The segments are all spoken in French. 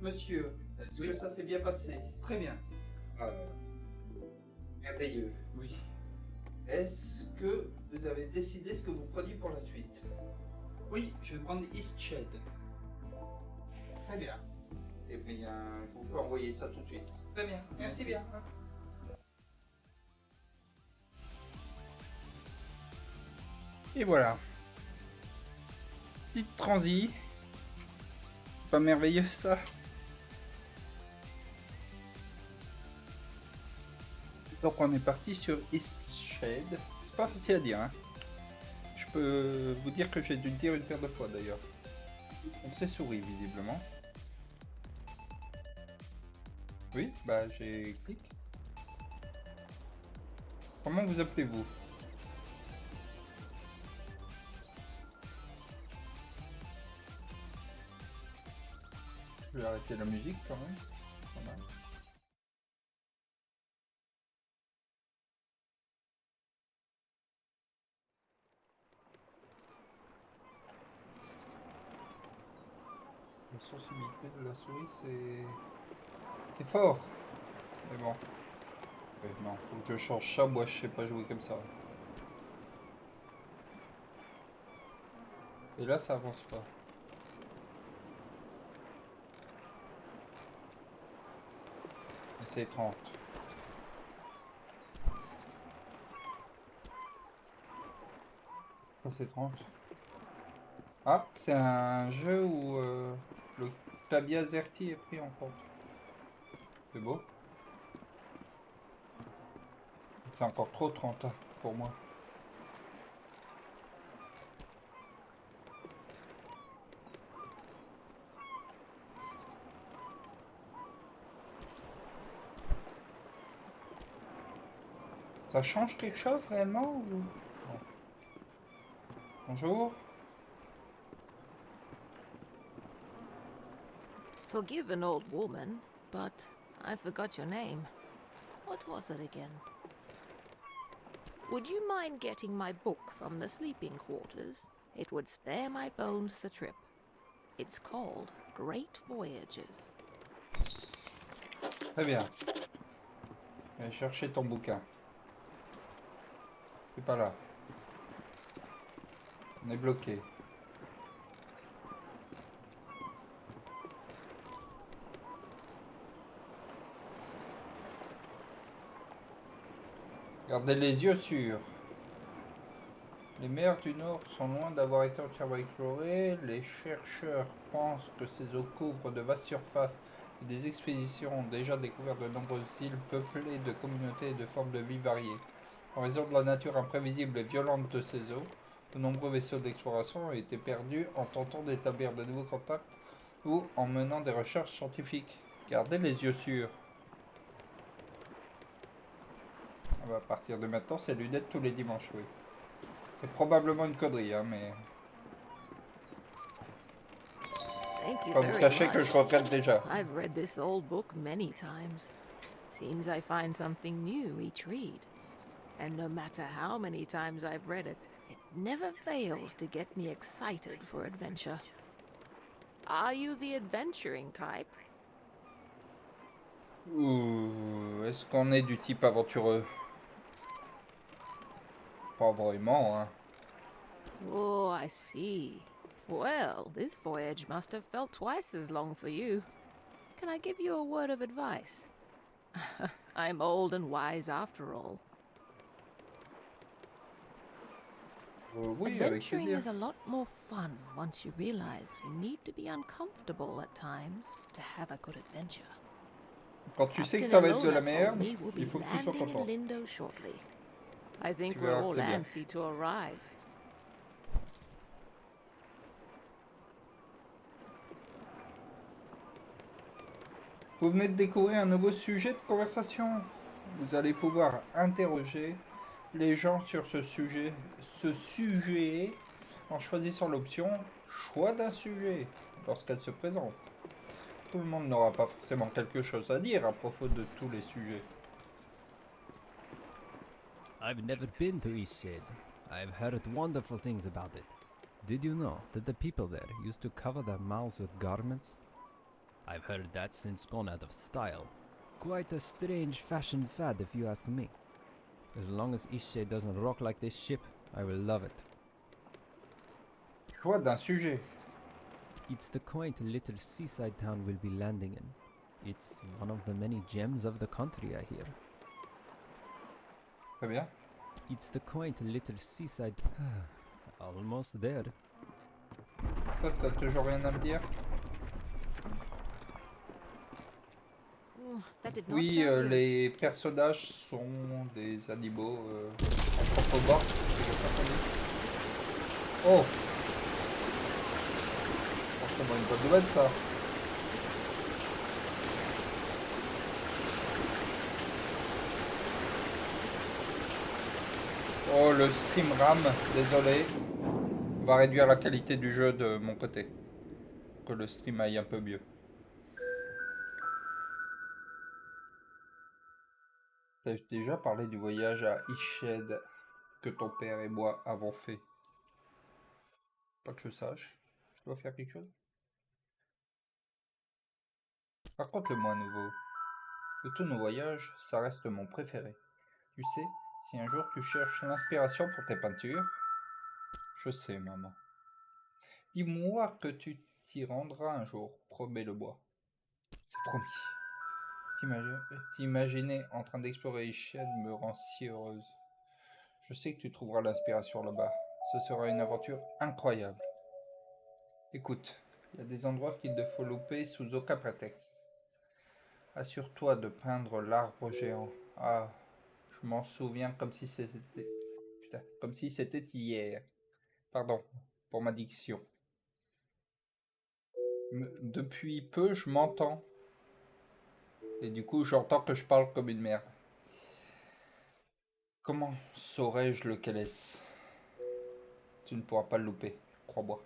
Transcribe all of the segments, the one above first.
Monsieur, est-ce Oui. que ça s'est bien passé? Très bien. Merveilleux. Oui. Est-ce que vous avez décidé ce que vous preniez pour la suite? Oui, je vais prendre Eastshade. Très bien. Eh bien, vous pouvez envoyer ça tout de suite. Très bien. Merci bien. Et voilà. Petite transi. Pas merveilleux ça? Donc on est parti sur Eastshade. C'est pas facile à dire, hein. Je peux vous dire que j'ai dû le dire une paire de fois d'ailleurs. On s'est souri visiblement. Oui, bah j'ai clic. Comment vous appelez-vous? Je vais arrêter la musique quand même. Voilà. La sensibilité de la souris, c'est fort. Mais bon. Non, faut que je change ça. Moi, je sais pas jouer comme ça. Et là, ça avance pas. Et c'est 30. Ça, c'est 30. Ah, c'est un jeu où le clavier AZERTY est pris en compte. C'est beau. C'est encore trop 30 pour moi. Ça change quelque chose réellement ou... Non. Bonjour. Forgive an old woman, but I forgot your name. What was it again? Would you mind getting my book from the sleeping quarters? It would spare my bones the trip. It's called Great Voyages. Très bien. Je vais chercher ton bouquin. C'est pas là. On est bloqué. Gardez les yeux sûrs. Les mers du Nord sont loin d'avoir été entièrement explorées. Les chercheurs pensent que ces eaux couvrent de vastes surfaces et des expéditions ont déjà découvert de nombreuses îles peuplées de communautés et de formes de vie variées. En raison de la nature imprévisible et violente de ces eaux, de nombreux vaisseaux d'exploration ont été perdus en tentant d'établir de nouveaux contacts ou en menant des recherches scientifiques. Gardez les yeux sûrs. Ah bah, à partir de maintenant, c'est lunettes tous les dimanches, oui. C'est probablement une connerie, hein, mais... Thank you Pas vous very cacher que much. je regrette déjà. I've read this old book many times. Seems I find something new each read. And no matter how many times I've read it, it never fails to get me excited for adventure. Are you the adventuring type? Ouh, est-ce qu'on est du type aventureux? Pas vraiment, hein. Oh, I see. Well, this voyage must have felt twice as long for you. Can I give you a word of advice? I'm old and wise after all. Oui, avec Adventuring plaisir. is a lot more fun once you realize you need to be uncomfortable at times to have a good adventure. Quand tu sais que Captain ça va être de la Elona told merde, me we'll be il faut que tu sois landing in content. Lindo shortly. I Tu think we're verras que all c'est bien. antsy to arrive. Vous venez de découvrir un nouveau sujet de conversation. Vous allez pouvoir interroger les gens sur ce sujet en choisissant l'option choix d'un sujet lorsqu'elle se présente. Tout le monde n'aura pas forcément quelque chose à dire à propos de tous les sujets. I've never been to Eastshade. I've heard wonderful things about it. Did you know that the people there used to cover their mouths with garments? I've heard that's since gone out of style. Quite a strange fashion fad if you ask me. As long as Eastshade doesn't rock like this ship, I will love it. Choix d'un sujet. It's the quaint little seaside town we'll be landing in. It's one of the many gems of the country, I hear. Très bien. It's the quaint little seaside... Almost there. Toi, t'as toujours rien à me dire? Ooh, that did not Oui, sound good. les personnages sont des animaux anthropomorphes. C'est comme ça qu'on dit. Oh! Forcément une bonne nouvelle, ça. Oh, le stream RAM, désolé. On va réduire la qualité du jeu de mon côté. Pour que le stream aille un peu mieux. T'as déjà parlé du voyage à Eastshade que ton père et moi avons fait. Pas que je sache. Je dois faire quelque chose. Raconte-le-moi à nouveau. De tous nos voyages, ça reste mon préféré. Tu sais, si un jour tu cherches l'inspiration pour tes peintures, je sais, maman. Dis-moi que tu t'y rendras un jour, promets-le-moi. C'est promis. T'imaginer en train d'explorer Eastshade me rend si heureuse. Je sais que tu trouveras l'inspiration là-bas. Ce sera une aventure incroyable. Écoute, il y a des endroits qu'il ne faut louper sous aucun prétexte. Assure-toi de peindre l'arbre géant. Ah, je m'en souviens comme si c'était... Putain, comme si c'était hier. Pardon, pour ma diction. Depuis peu, je m'entends. Et du coup, j'entends que je parle comme une merde. Comment saurais-je lequel est-ce? Tu ne pourras pas le louper, crois-moi.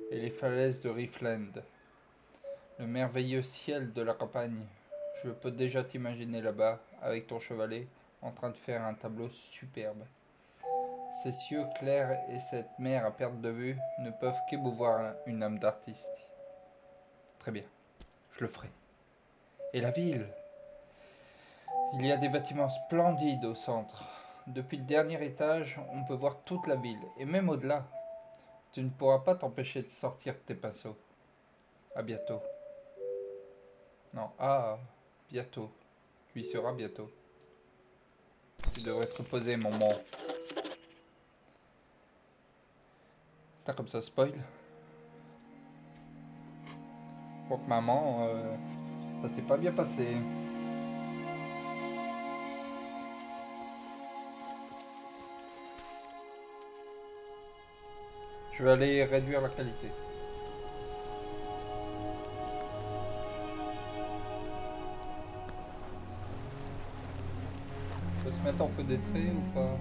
Et les falaises de Riffland. Le merveilleux ciel de la campagne. Je peux déjà t'imaginer là-bas, avec ton chevalet, en train de faire un tableau superbe. Ces cieux clairs et cette mer à perte de vue ne peuvent qu'émouvoir une âme d'artiste. Très bien, je le ferai. Et la ville? Il y a des bâtiments splendides au centre. Depuis le dernier étage, on peut voir toute la ville, et même au-delà. Tu ne pourras pas t'empêcher de sortir tes pinceaux. À bientôt. Non, bientôt. Tu y seras bientôt. Tu devrais te reposer, maman. T'as comme ça spoil? Je crois que maman, ça s'est pas bien passé. Je vais aller réduire la qualité. On peut se mettre en feu des traits ou pas?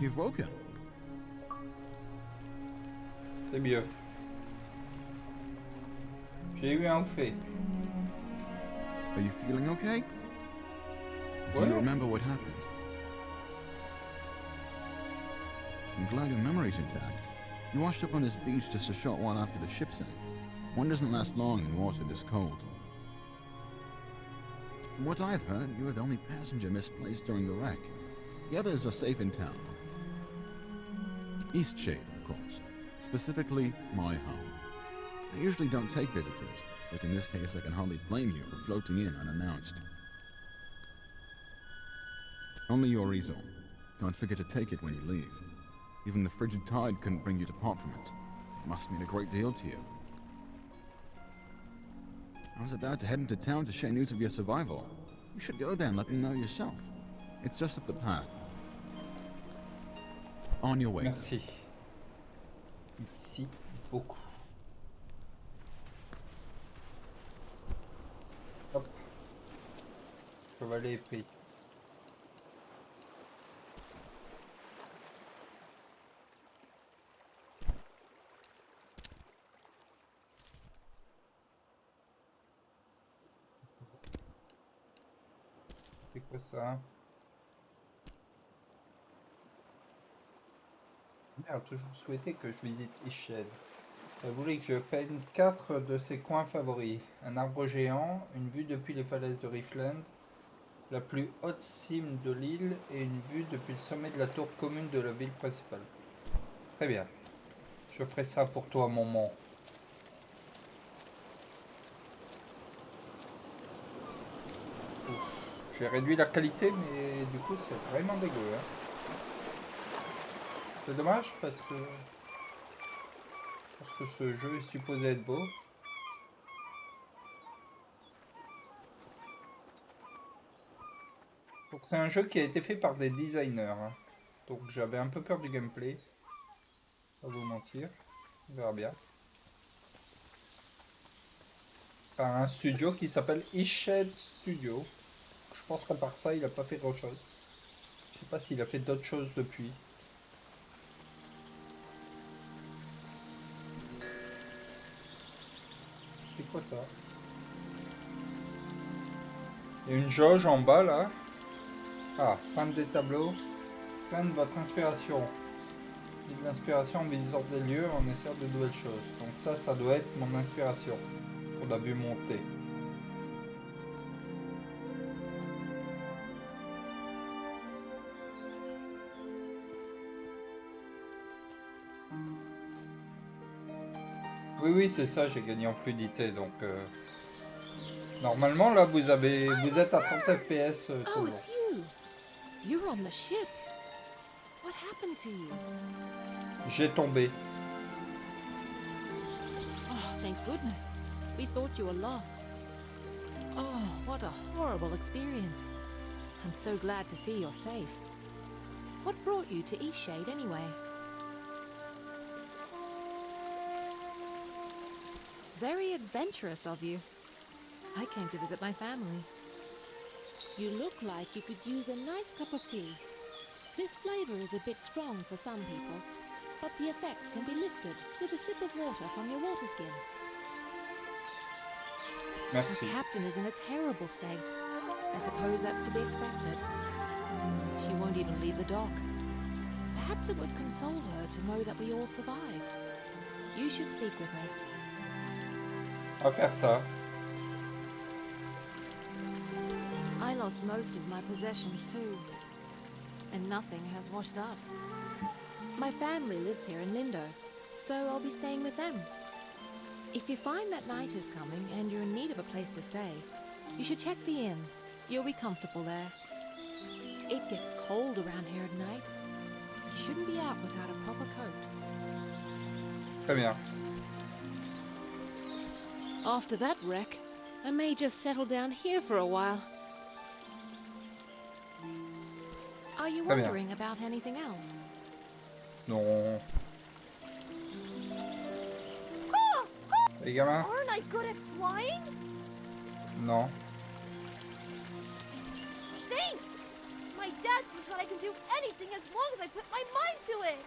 You've woken. C'est mieux. J'ai eu un fait. Are you feeling okay? Do Ouais. you remember what happened? I'm glad your memory's intact. You washed up on this beach just a short while after the ship sank. One doesn't last long in water this cold. From what I've heard, you were the only passenger misplaced during the wreck. The others are safe in town. Eastshade, of course. Specifically, my home. I usually don't take visitors, but in this case I can hardly blame you for floating in unannounced. Only your easel. Don't forget to take it when you leave. Even the frigid tide couldn't bring you to part from it. It must mean a great deal to you. I was about to head into town to share news of your survival. You should go there and let them know yourself. It's just up the path. On your way. Merci. Merci beaucoup. Hop. Chevalet est pris. C'est quoi ça? Elle a toujours souhaité que je visite Eastshade. Elle voulait que je peigne 4 de ses coins favoris. Un arbre géant, une vue depuis les falaises de Riftland, la plus haute cime de l'île et une vue depuis le sommet de la tour commune de la ville principale. Très bien. Je ferai ça pour toi, maman. J'ai réduit la qualité, mais du coup, c'est vraiment dégueu. Hein. C'est dommage parce que ce jeu est supposé être beau. Donc c'est un jeu qui a été fait par des designers. Hein. Donc j'avais un peu peur du gameplay. Pas vous mentir. On verra bien. Par un studio qui s'appelle Eastshade Studio. Je pense qu'à part ça, il a pas fait grand chose. Je sais pas s'il a fait d'autres choses depuis. C'est quoi ça? Il y a une jauge en bas là. Ah, peindre des tableaux. Peindre votre inspiration. Et de l'inspiration en visitant des lieux, en essayant de nouvelles choses. Donc ça doit être mon inspiration. Qu'on a vu monter. Oui, c'est ça, j'ai gagné en fluidité, donc... Normalement, là, vous êtes à 30 FPS tout Oh, le long. it's you. You're on the ship. What happened to you? J'ai tombé. Oh, thank goodness. We thought you were lost. Oh, what a horrible experience. I'm so glad to see you're safe. What brought you to Eastshade anyway? Very adventurous of you. I came to visit my family. You look like you could use a nice cup of tea. This flavor is a bit strong for some people, but the effects can be lifted with a sip of water from your water skin. Merci. The captain is in a terrible state. I suppose that's to be expected. She won't even leave the dock. Perhaps it would console her to know that we all survived. You should speak with her. On va faire ça. I lost most of my possessions too, and nothing has washed up. My family lives here in Lindo, so I'll be staying with them. If you find that night is coming and you're in need of a place to stay, you should check the inn. You'll be comfortable there. It gets cold around here at night. You shouldn't be out without a proper coat. Très bien. After that wreck, I may just settle down here for a while. Are you Très bien. wondering about anything else? Non. Les gamins? Aren't I good at flying? Non. Thanks! My dad says that I can do anything as long as I put my mind to it.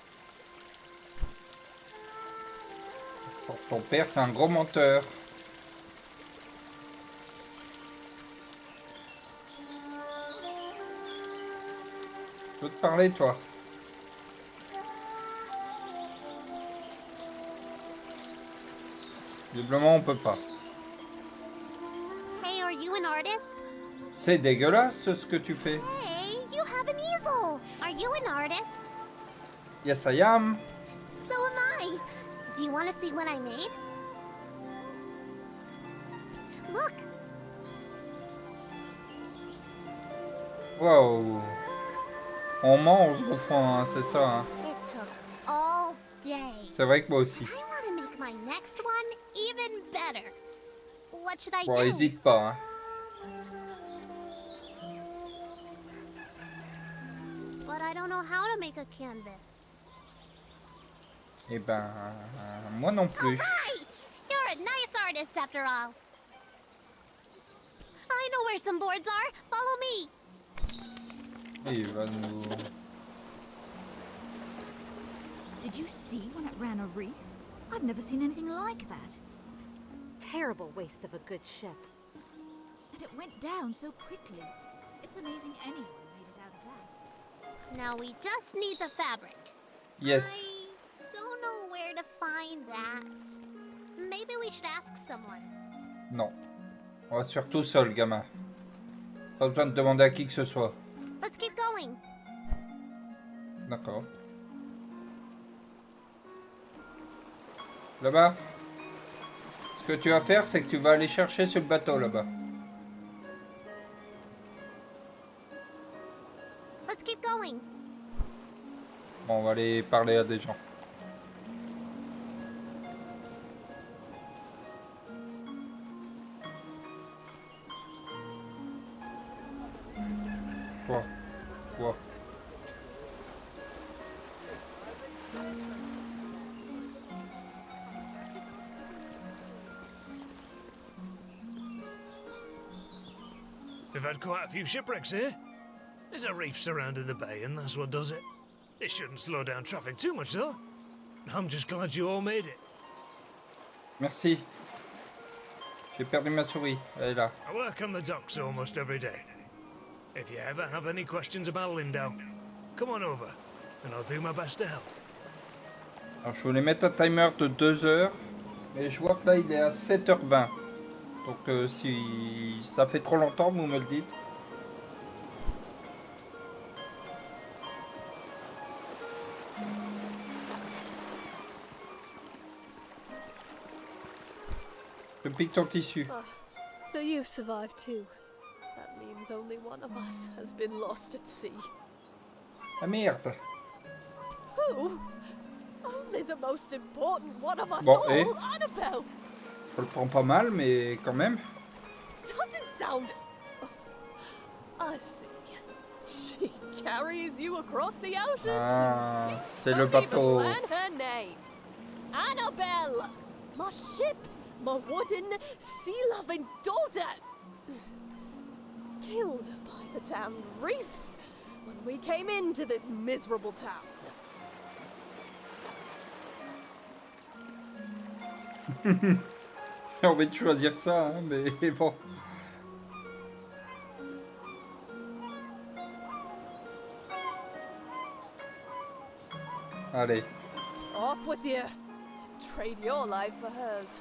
Ton père, c'est un gros menteur. Je peux te parler, toi. Visiblement, on peut pas. Hey, are you an artist? C'est dégueulasse ce que tu fais. Hey, you have an easel. Are you an artist? Yes, I am. So am I. Do you want to see what I made? Look. Wow. On ment, on se refend, hein, c'est ça. Hein. It took all day. C'est vrai que moi aussi. I want to make my next one even better. What should I Bon, do? hésite pas. Hein. But I don't know how to make a canvas. Eh ben, moi non plus. Right! You're a nice artist after all. I know where some boards are. Follow me. Et il va nous... Did you see when it ran a reef? I've never seen anything like that. Terrible waste of a good ship. And it went down so quickly. It's amazing anyone made it out of that. Now we just need the fabric. Yes. I don't know where to find that. Maybe we should ask someone. Non. On va se faire tout seul, gamin. Pas besoin de demander à qui que ce soit. Let's keep going. D'accord. Là-bas. Ce que tu vas faire, c'est que tu vas aller chercher sur le bateau là-bas. Let's keep going. Bon, on va aller parler à des gens. Quoi? Quoi? We've had quite a few shipwrecks here. There's a reef surrounding the bay, and that's what does it. It shouldn't slow down traffic too much, though. I'm just glad you all made it. Merci. J'ai perdu ma souris. Elle est là. I work on the docks almost every day. If you ever have any questions about Lindau, come on over, and I'll do my best to help. Alors, je voulais mettre un timer de 2 heures. Mais je vois que là, il est à 7h20. Donc, si ça fait trop longtemps, vous me le dites. Je pique ton tissu. So you've survived too. That means only one of us has been lost at sea. Ah merde. Who? Only the most important one of us Bon, all, et Annabelle. je le prends pas mal, mais quand même. Doesn't sound... I see. She carries you across the ocean. Ah, c'est le Don't even bateau. learn her name. Annabelle. My ship. My wooden, sea-loving daughter. Killed by the damn reefs when we came into this miserable town. J'ai envie de choisir ça, hein, mais bon. Allez. Off with you. Trade your life for hers.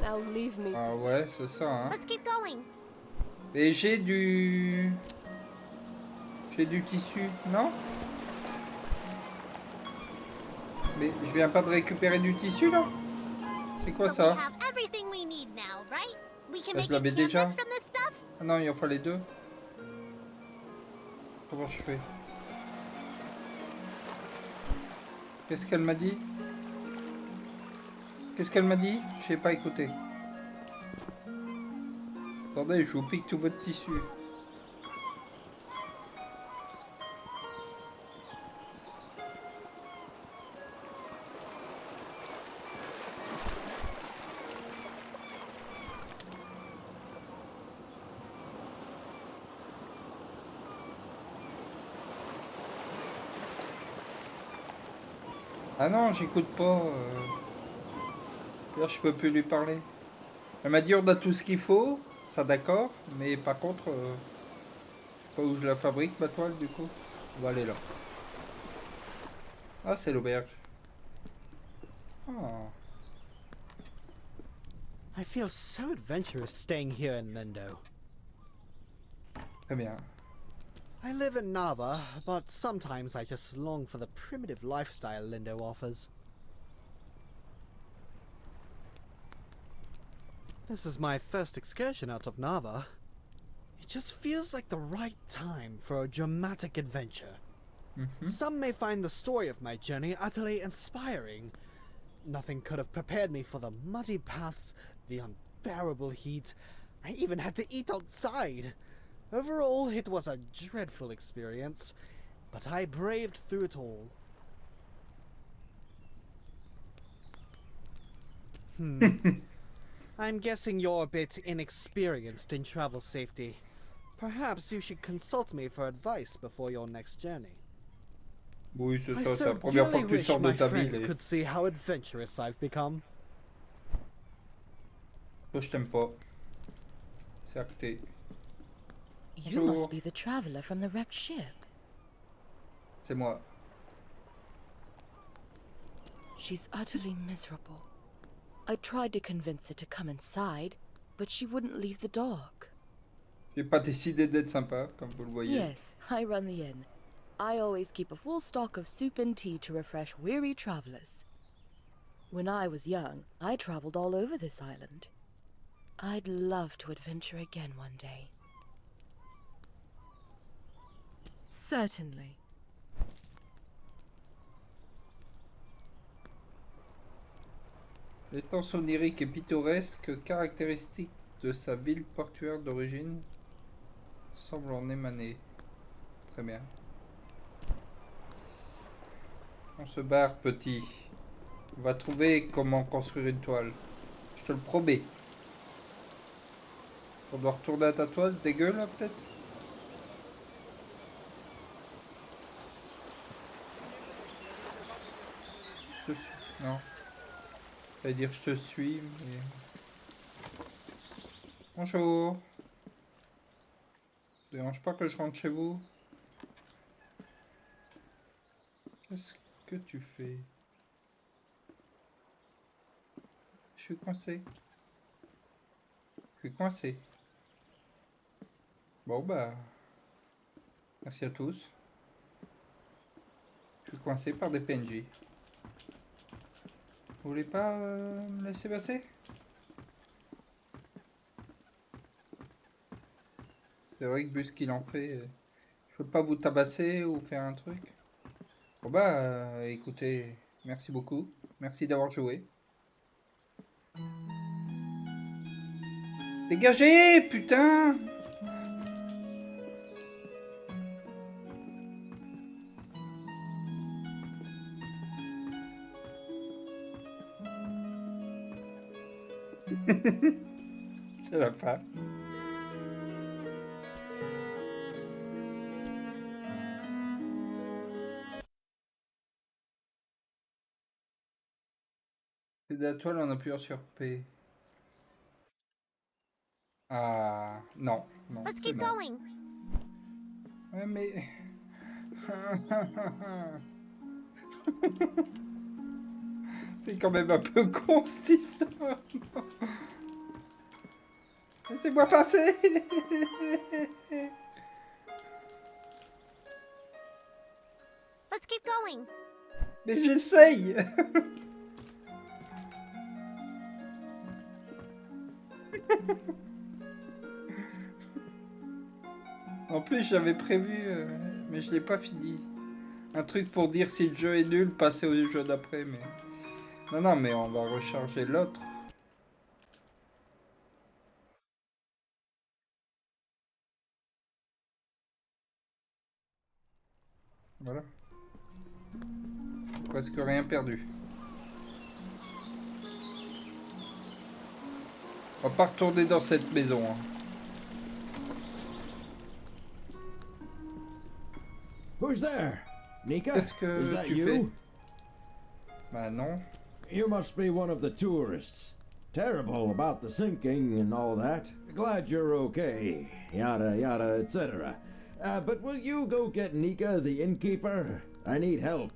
Now leave me. Ah ouais, c'est ça, hein. Let's keep going. Et j'ai du tissu, non? Mais je viens pas de récupérer du tissu, là? C'est quoi So ça? we have everything we need now, right? We can Bah, make je l'avais a déjà. canvas from this stuff. Ah non, il en fallait 2. Comment je fais? Qu'est-ce qu'elle m'a dit? Qu'est-ce qu'elle m'a dit? J'ai pas écouté. Attendez, je vous pique tout votre tissu. Ah non, j'écoute pas. Là, je peux plus lui parler. Elle m'a dit on a tout ce qu'il faut, ça d'accord, mais par contre, je sais pas où je la fabrique ma toile du coup. On va aller là. Ah, c'est l'auberge. Ah. I feel so adventurous staying here in Lindo. Très bien. I live in Nava, but sometimes I just long for the primitive lifestyle Lindo offers. This is my first excursion out of Nava. It just feels like the right time for a dramatic adventure. Some may find the story of my journey utterly inspiring. Nothing could have prepared me for the muddy paths, the unbearable heat. I even had to eat outside. Overall, it was a dreadful experience, but I braved through it all. I'm guessing you're a bit inexperienced in travel safety. Perhaps you should consult me for advice before your next journey. Oui, c'est I ça, c'est so la première fois dearly que tu wish sors de my ta friends ville. could see how adventurous I've become. Toi, je t'aime pas. C'est acté. You Bonjour. must be the traveler from the wrecked ship. C'est moi. She's utterly miserable. I tried to convince her to come inside, but she wouldn't leave the dock. J'ai pas décidé d'être sympa, comme vous le voyez. Yes, I run the inn. I always keep a full stock of soup and tea to refresh weary travelers. When I was young, I traveled all over this island. I'd love to adventure again one day. Certainly. L'étance onirique et pittoresque, caractéristique de sa ville portuaire d'origine, semble en émaner. Très bien. On se barre, petit. On va trouver comment construire une toile. Je te le promets. On doit retourner à ta toile, dégueu là peut-être? Je te suis. Non. J'allais dire je te suis, mais... Bonjour. Ça dérange pas que je rentre chez vous? Qu'est-ce que tu fais? Je suis coincé. Je suis coincé. Bon bah... Merci à tous. Je suis coincé par des PNJ. Vous voulez pas me laisser passer? C'est vrai que vu ce qu'il en fait, je peux pas vous tabasser ou faire un truc. Bon bah écoutez, merci beaucoup. Merci d'avoir joué. Dégagez, putain! C'est la fin. C'est de la toile en appuyant sur P. Ah, non, non, Let's c'est keep non. going. Ouais, mais... C'est quand même un peu con cette histoire. Laissez-moi passer. Let's keep going. Mais j'essaye. En plus j'avais prévu, mais je l'ai pas fini. Un truc pour dire si le jeu est nul, passer au jeu d'après, mais... Non, non, mais on va recharger l'autre. Voilà. Presque rien perdu. On va pas retourner dans cette maison. Hein. Who's there? Nika? Qu'est-ce que Is that tu you? fais? Bah non. You must be one of the tourists. Terrible about the sinking and all that. Glad you're okay. Yada yada, etc. But will you go get Nika, the innkeeper? I need help.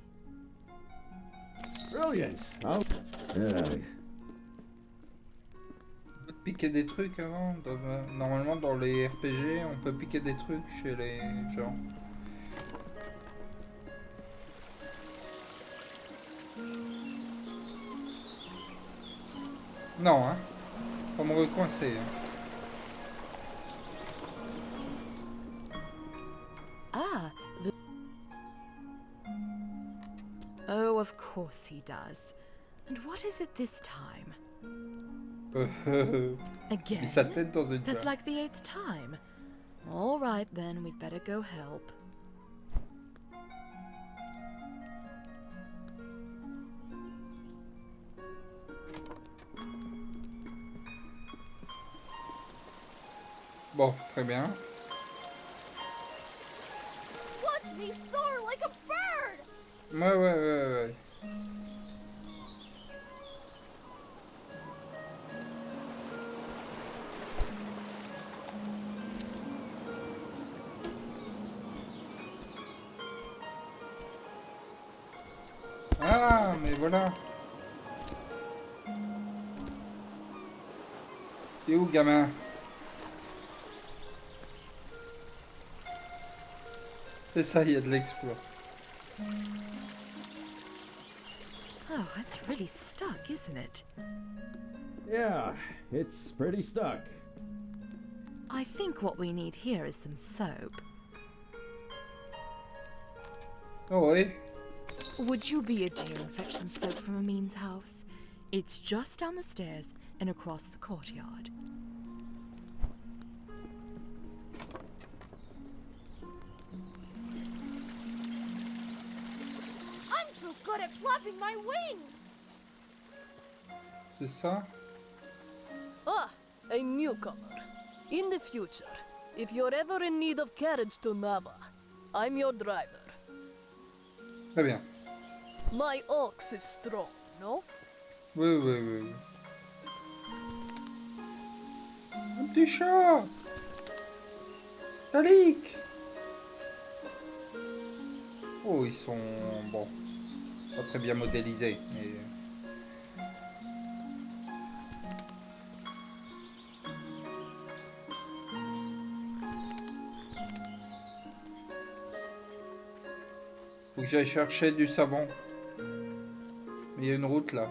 Brilliant. I'll... On peut piquer des trucs avant. Normalement dans les RPG, on peut piquer des trucs chez les gens. Non, hein. Faut me recoincer. Hein. Ah, the... Oh, of course he does. And what is it this time? Again? Mis sa tête dans une That's barre. like the 8th time. All right then, we'd better go help. Bon, très bien. Watch me soar like a bird! Ouais. Mais voilà. T'es où, gamin? C'est ça, il y a de l'exploit. Oh, it's really stuck, isn't it? Yeah, it's pretty stuck. I think what we need here is some soap. Oh oui. Would you be a dear and fetch some soap from Amin's house? It's just down the stairs and across the courtyard. I'm so good at flapping my wings! C'est ça? Ah, a newcomer. In the future, if you're ever in need of carriage to Nava, I'm your driver. Très bien. My ox is strong, no? Oui, oui, oui, oui. Un petit chat! Talik! Oh, ils sont... bon... pas très bien modélisés, mais... faut que j'aille chercher du savon. Mais il y a une route là.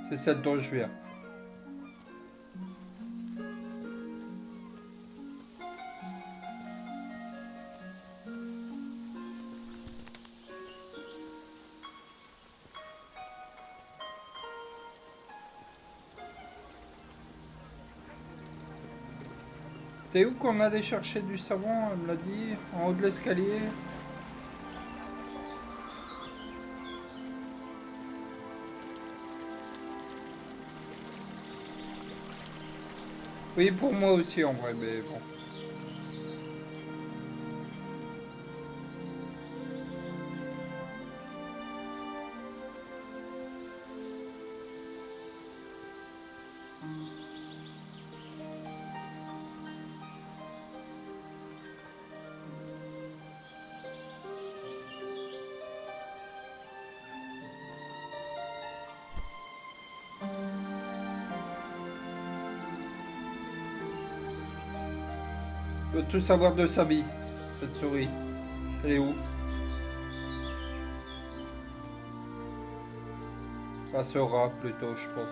C'est celle dont je viens. C'est où qu'on allait chercher du savon, elle me l'a dit, en haut de l'escalier. Oui, pour moi aussi en vrai, mais bon. Veut tout savoir de sa vie, cette souris. Elle est où? Pas ce rat plutôt, je pense.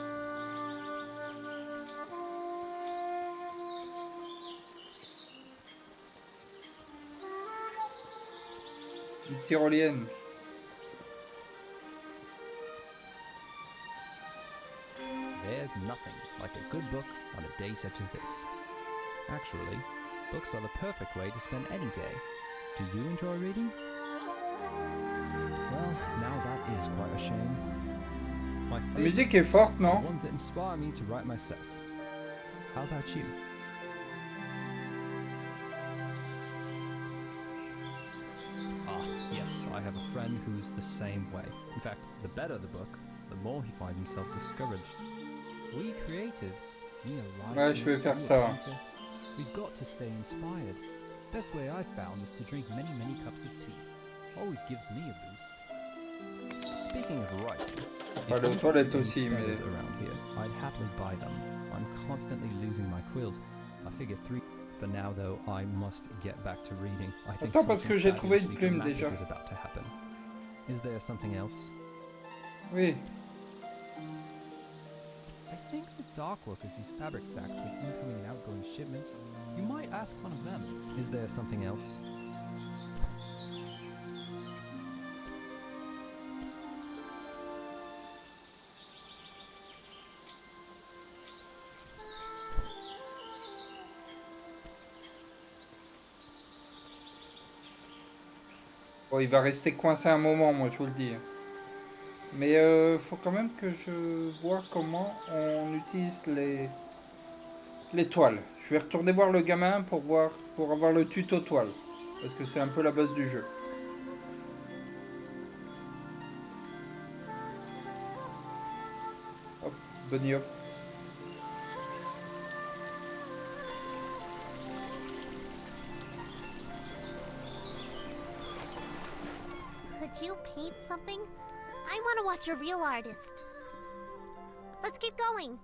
Une tyrolienne. There's nothing like a good book on a day such as this. Actually, books are the perfect way to spend any day. Do you enjoy reading? Well, now that is quite a shame. My La musique est forte, non? ones that inspire me to write myself. How about you? Ah, yes, I have a friend who's the same way. In fact, the better the book, the more he finds himself discouraged. We creatives need a writer, Ouais, je vais faire ça. We've got to stay inspired. Best way I've found is to drink many, many cups of tea. Always gives me a boost. Speaking of writing, Pas if aux I toilettes found any aussi, feathers mais... around here, I'd happily buy them. I'm constantly losing my quills. I figure 3. For now, though, I must get back to reading. I think Attends, parce que j'ai trouvé une fabulously plume dramatic déjà. is about to happen. Is there something else? Oui. I think the dock workers use fabric sacks with incoming and outgoing shipments. You might ask one of them. Is there something else? Bon, il va rester coincé un moment, moi, je vous le dis. Mais faut quand même que je vois comment on utilise les toiles. Je vais retourner voir le gamin pour avoir le tuto toile. Parce que c'est un peu la base du jeu. Hop, bunny hop. Could you paint something? I want to watch a real artist. Let's keep going.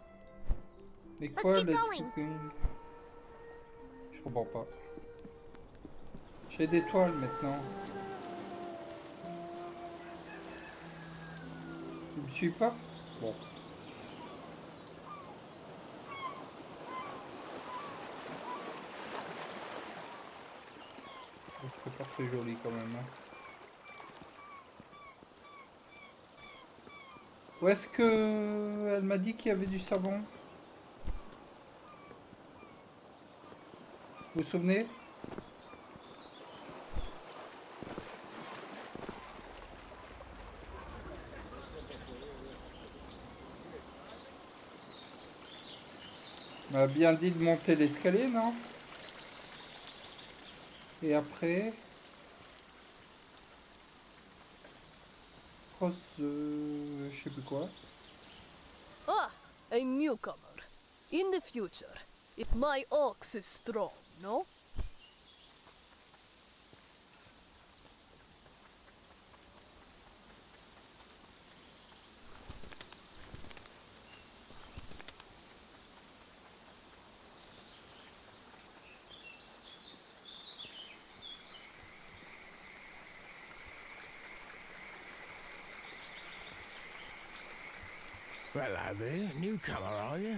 Mais Let's quoi, keep let's going. keep going? Je comprends pas. J'ai des toiles maintenant. Tu me suis pas? Bon. C'est pas très joli quand même. Hein. Où est-ce que elle m'a dit qu'il y avait du savon? Vous vous souvenez? On m'a bien dit de monter l'escalier, non? Et après... Cross... je sais plus quoi. Ah, a newcomer. In the future, if my ox is strong, no? Hello there, newcomer, are you?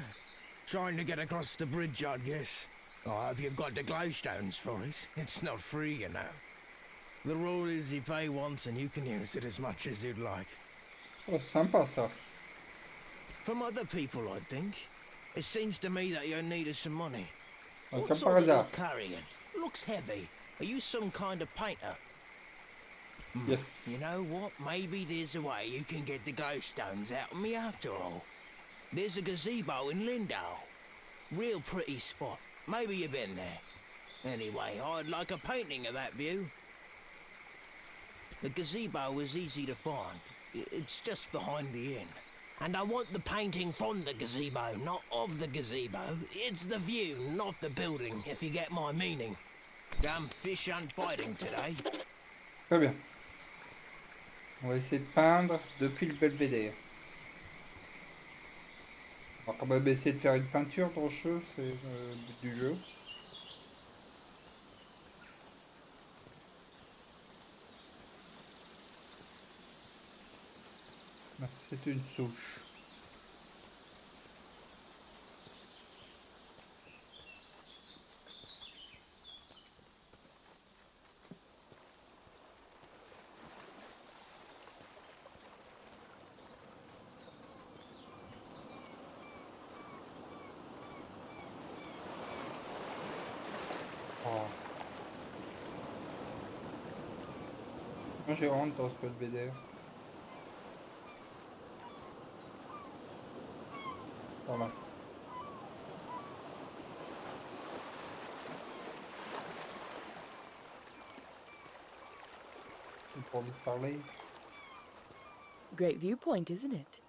Trying to get across the bridge, I guess. I hope you've got the glowstones for it. It's not free, you know. The rule is you pay once and you can use it as much as you'd like. Oh, sympa ça. From other people, I think. It seems to me that you're in need of some money. Comme What's par all that you're hasard. carrying? Looks heavy. Are you some kind of painter? Yes. You know what? Maybe there's a way you can get the glowstones out of me after all. There's a gazebo in Lindau. Real pretty spot. Maybe you've been there. Anyway, I'd like a painting of that view. The gazebo is easy to find. It's just behind the inn. And I want the painting from the gazebo, not of the gazebo. It's the view, not the building, if you get my meaning. Damn fish aren't biting today. Très bien. On va essayer de peindre depuis le belvédère. On va quand même essayer de faire une peinture dans le jeu, c'est le but du jeu. C'est une souche. Oh. Moi j'ai honte dans ce belvédère. Voilà. C'est pour lui parler. Great viewpoint, isn't it?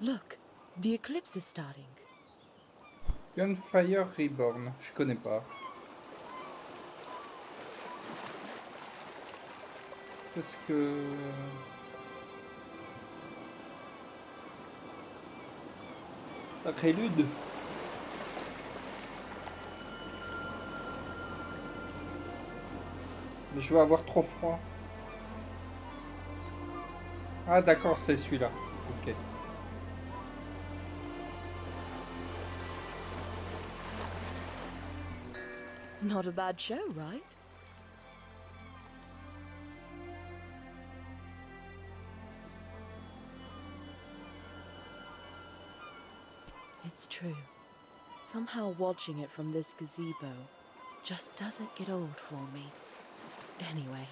Look, the eclipse is starting. Gunfire Reborn, je connais pas. Qu'est-ce que... La prélude. Mais je vais avoir trop froid. Ah d'accord, c'est celui-là. Ok. Not a bad show, right? It's true. Somehow watching it from this gazebo just doesn't get old for me. Anyway,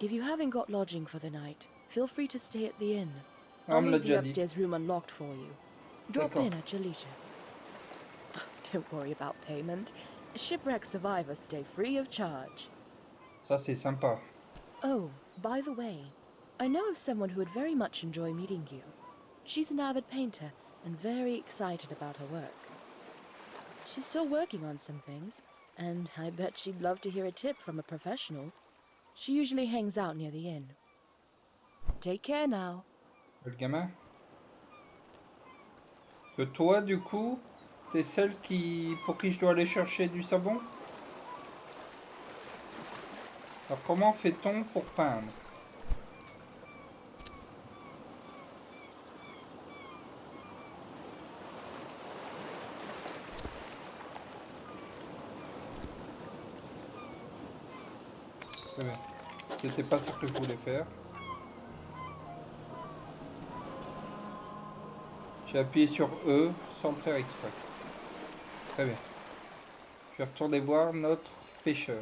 if you haven't got lodging for the night, feel free to stay at the inn. I'll leave the upstairs room unlocked for you. Drop in at your leisure. Don't worry about payment. Shipwreck survivors stay free of charge. Ça c'est sympa. Oh, by the way, I know of someone who would very much enjoy meeting you. She's an avid painter and very excited about her work. She's still working on some things, and I bet she'd love to hear a tip from a professional. She usually hangs out near the inn. Take care now. Le gamin. Que toi, du coup, t'es celle pour qui je dois aller chercher du savon? Alors comment fait-on pour peindre? Très bien. C'était pas ce que je voulais faire. J'ai appuyé sur E sans le faire exprès. Très bien. Je vais retourner voir notre pêcheur.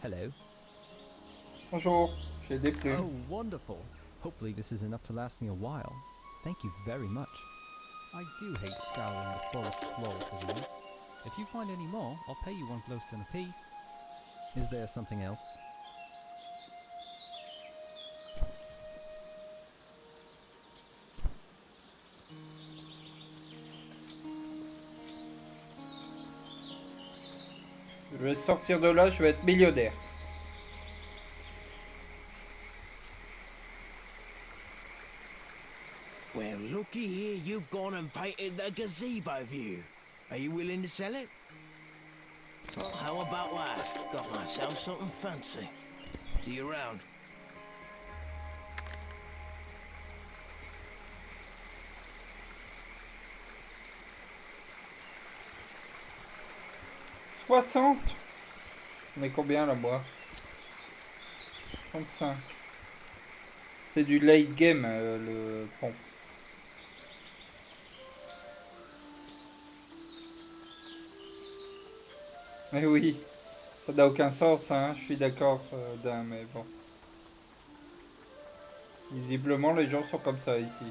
Hello. Bonjour, j'ai des plumes. Oh, wonderful. Hopefully this is enough to last me a while. Thank you very much. I do hate scouring the forest floor for these. If you find any more, I'll pay you 1 glowstone apiece. Is there something else? Je vais sortir de là, je vais être millionnaire. Well, looky here, you've gone and painted the gazebo view. Are you willing to sell it? Well, how about that? Got myself something fancy. See you around. On est combien là, moi? 35. C'est du late game, le pont. Mais oui, ça n'a aucun sens, hein. Je suis d'accord, d'un, mais bon. Visiblement, les gens sont comme ça ici.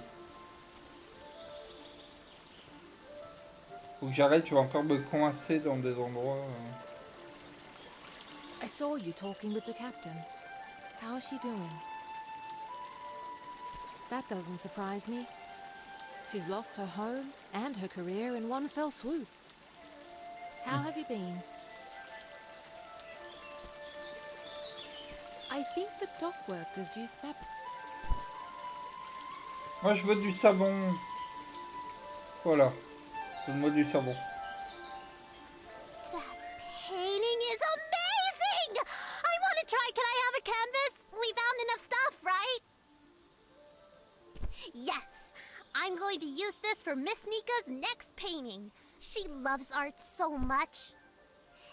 Faut que j'arrête, je vais encore me coincer dans des endroits. I saw you talking with the captain. How's she doing? That doesn't surprise me. She's lost her home and her career in one fell swoop. How have you been? I think the dock workers use pepper. Moi, je veux du savon. Voilà. Donne-moi du savon. Painting is amazing! I want to try. Can I have a canvas? We found enough stuff, right? Yes! I'm going to use this for Miss Nika's next painting. She loves art so much.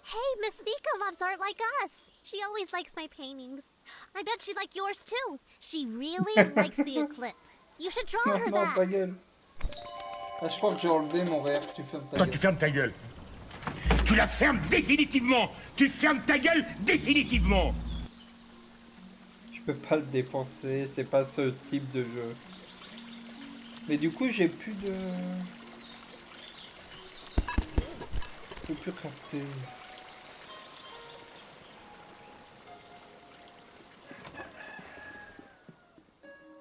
Hey, Miss Nika loves art like us. She always likes my paintings. I bet she'd like yours too. She really likes the eclipse. You should draw her Non, that. ta gueule. Ah, je crois que j'ai enlevé mon verre. Tu fermes ta Toi, gueule. tu fermes ta gueule. Tu la fermes définitivement. Tu fermes ta gueule définitivement. Je peux pas le dépenser. C'est pas ce type de jeu. Mais du coup, j'ai plus de... Je peux plus crafter.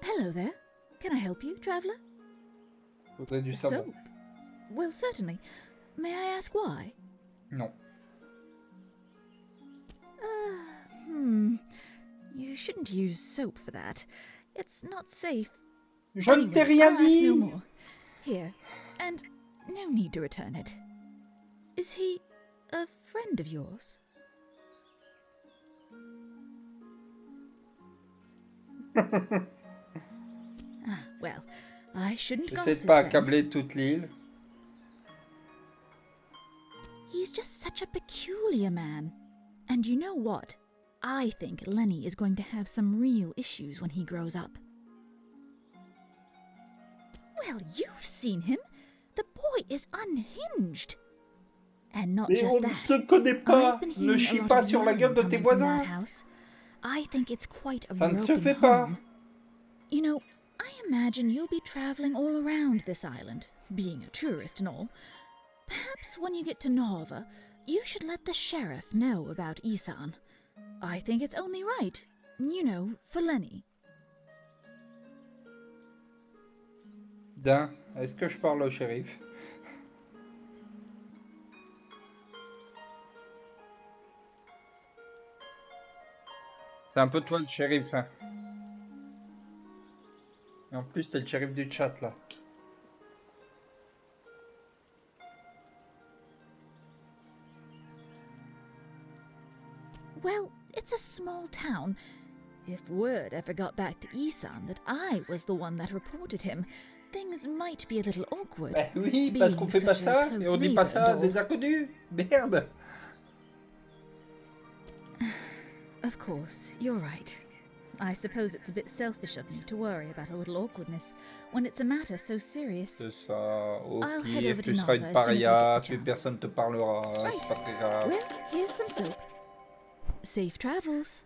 Hello there. Can I help you, traveller? Faudrait du savon. Soap? Well, certainly. May I ask why? Non. You shouldn't use soap for that. It's not safe. Je ne t'ai rien I'll ask dit. no more. Here, and no need to return it. Is he a friend of yours? Well, I shouldn't J'essaie gossip de pas then. accabler toute l'île. He's just such a peculiar man. And you know what? I think Lenny is going to have some real issues when he grows up. Well, you've seen him. The boy is unhinged. And not Mais just on ne that. se connaît pas. I've been Ne hearing a chie lot pas of sur la gueule yelling de tes coming from that voisins. house. I think it's quite a Ça ne se broken fait pas. home. You know, I imagine you'll be traveling all around this island, being a tourist and all. Perhaps when you get to Nova, you should let the sheriff know about Isan. I think it's only right, you know, for Lenny. Est-ce que je parle au shérif? C'est un peu toi le shérif, hein. Et en plus, t'es le shérif du chat, là. Well, it's a small town. If word ever got back to Isan that I was the one that reported him, things might be a little awkward. Bah oui, parce qu'on fait pas ça, et on dit pas ça à des inconnus. Merde. Of course, you're right. I suppose it's a bit selfish of me to worry about a little awkwardness when it's a matter so serious. C'est ça. Au I'll head pire, over tu to seras Nova une as soon as I paria, get the puis chance. personne te parlera. C'est pas très grave. Well, here's some soap. Safe travels.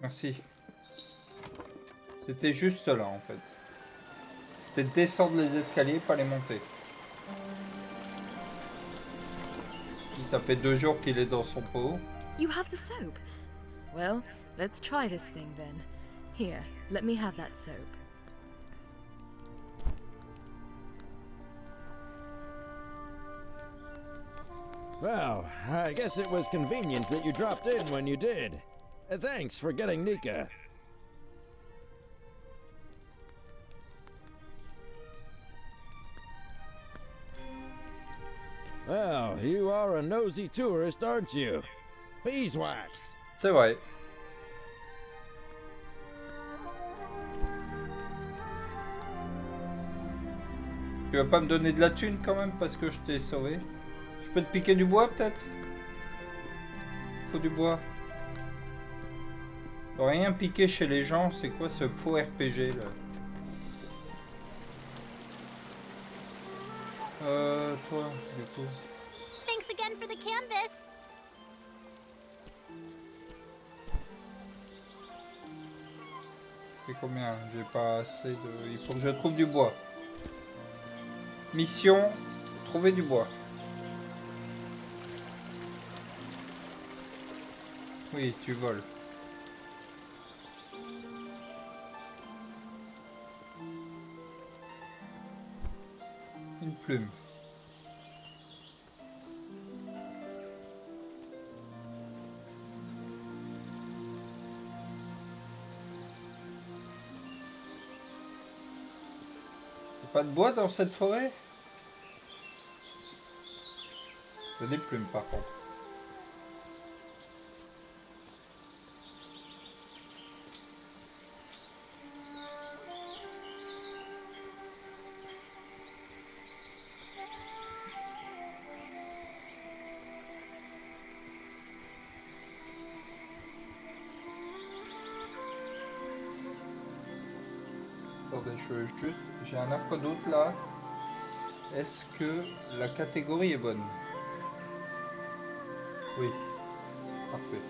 Merci. C'était juste là, en fait. C'était descendre les escaliers, pas les monter. Et ça fait 2 jours qu'il est dans son pot. You have the soap? Well, let's try this thing then. Here, let me have that soap. Well, I guess it was convenient that you dropped in when you did. Thanks for getting Nika. Well, you are a nosy tourist, aren't you? Beeswax. C'est vrai. Tu vas pas me donner de la thune quand même parce que je t'ai sauvé? Je peux te piquer du bois peut-être? Faut du bois. Faut rien piquer chez les gens, c'est quoi ce faux RPG là? Toi, du coup. Thanks again for the canvas. C'est combien? J'ai pas assez de... Il faut que je trouve du bois. Mission, trouver du bois. Oui, tu voles. Une plume. Pas de bois dans cette forêt? Il y a des plumes par contre. Attendez, j'ai un arcodote là. Est-ce que la catégorie est bonne? Oui. Parfait.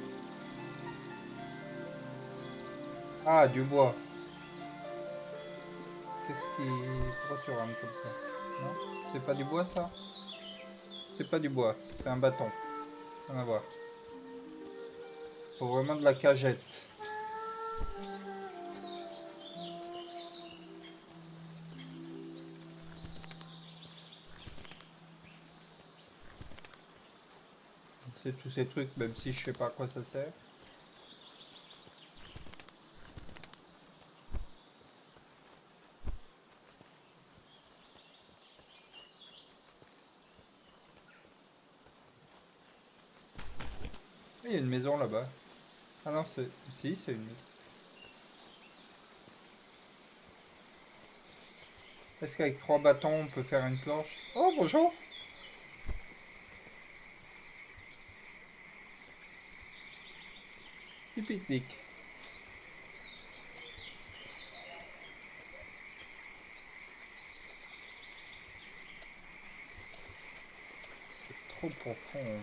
Ah, du bois. Qu'est-ce qui... Pourquoi tu rames comme ça? Non? C'est pas du bois ça? C'est pas du bois, c'est un bâton. Rien à voir. Faut vraiment de la cagette. C'est tous ces trucs, même si je sais pas à quoi ça sert. Il y a une maison là-bas. Ah non, c'est... Si, c'est une maison. Est-ce qu'avec 3 bâtons, on peut faire une planche? Oh, bonjour! Du pique-nique. trop profond.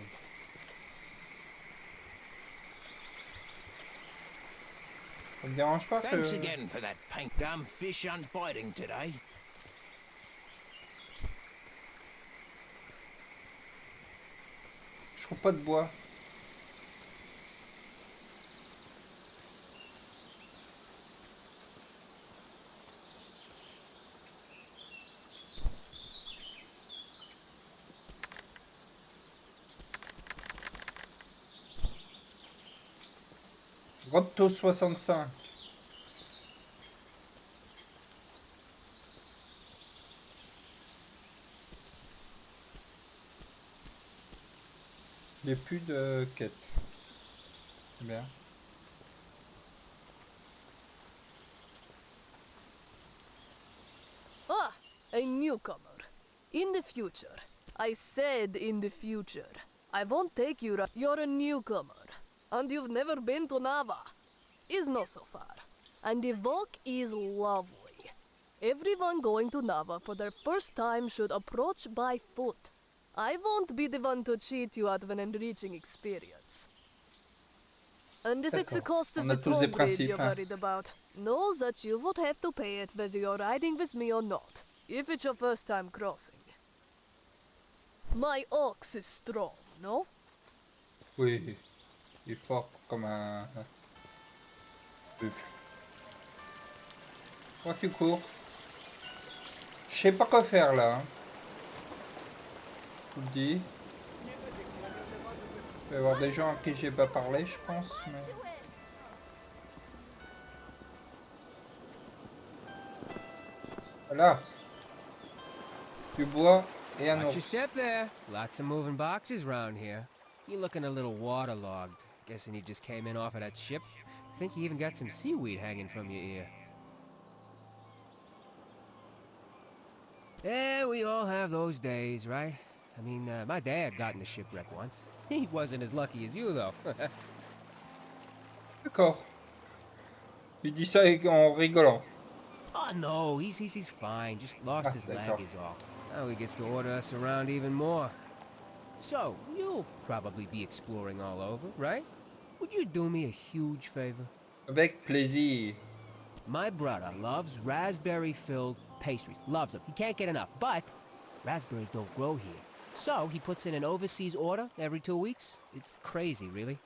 Ça me dérange pas Thanks que... again for that paint gum. Fish unbiting today. Je trouve pas de bois. Rotto 65. Il n'y a plus de quête. C'est bien. Ah, a newcomer. In the future. I said in the future. I won't take you. You're a newcomer. And you've never been to Nava. Is not so far. And the walk is lovely. Everyone going to Nava for their first time should approach by foot. I won't be the one to cheat you out of an enriching experience. And if it's the cost of the toll bridge you're worried about, know that you would have to pay it whether you're riding with me or not, if it's your first time crossing. My ox is strong, no? Oui, il est fort comme un... Toi tu cours. Je sais pas quoi faire là. Hein. Je vous le dis. Il va y avoir des gens à qui j'ai pas parlé, je pense. Mais... Voilà. Du bois et un Watch your ours. step there. Lots of moving boxes round here. You're looking a little waterlogged. Guessing you just came in off of that ship. Think you even got some seaweed hanging from your ear. Yeah, we all have those days, right? I mean, my dad got in a shipwreck once. He wasn't as lucky as you, though. D'accord. Il dit ça en rigolant. Oh, no, he's fine. Just lost his leg is all. Now he gets to order us around even more. So, you'll probably be exploring all over, right? Would you do me a huge favor? Avec plaisir. My brother loves raspberry-filled pastries. Loves them. He can't get enough. But raspberries don't grow here. So he puts in an overseas order every 2 weeks. It's crazy, really.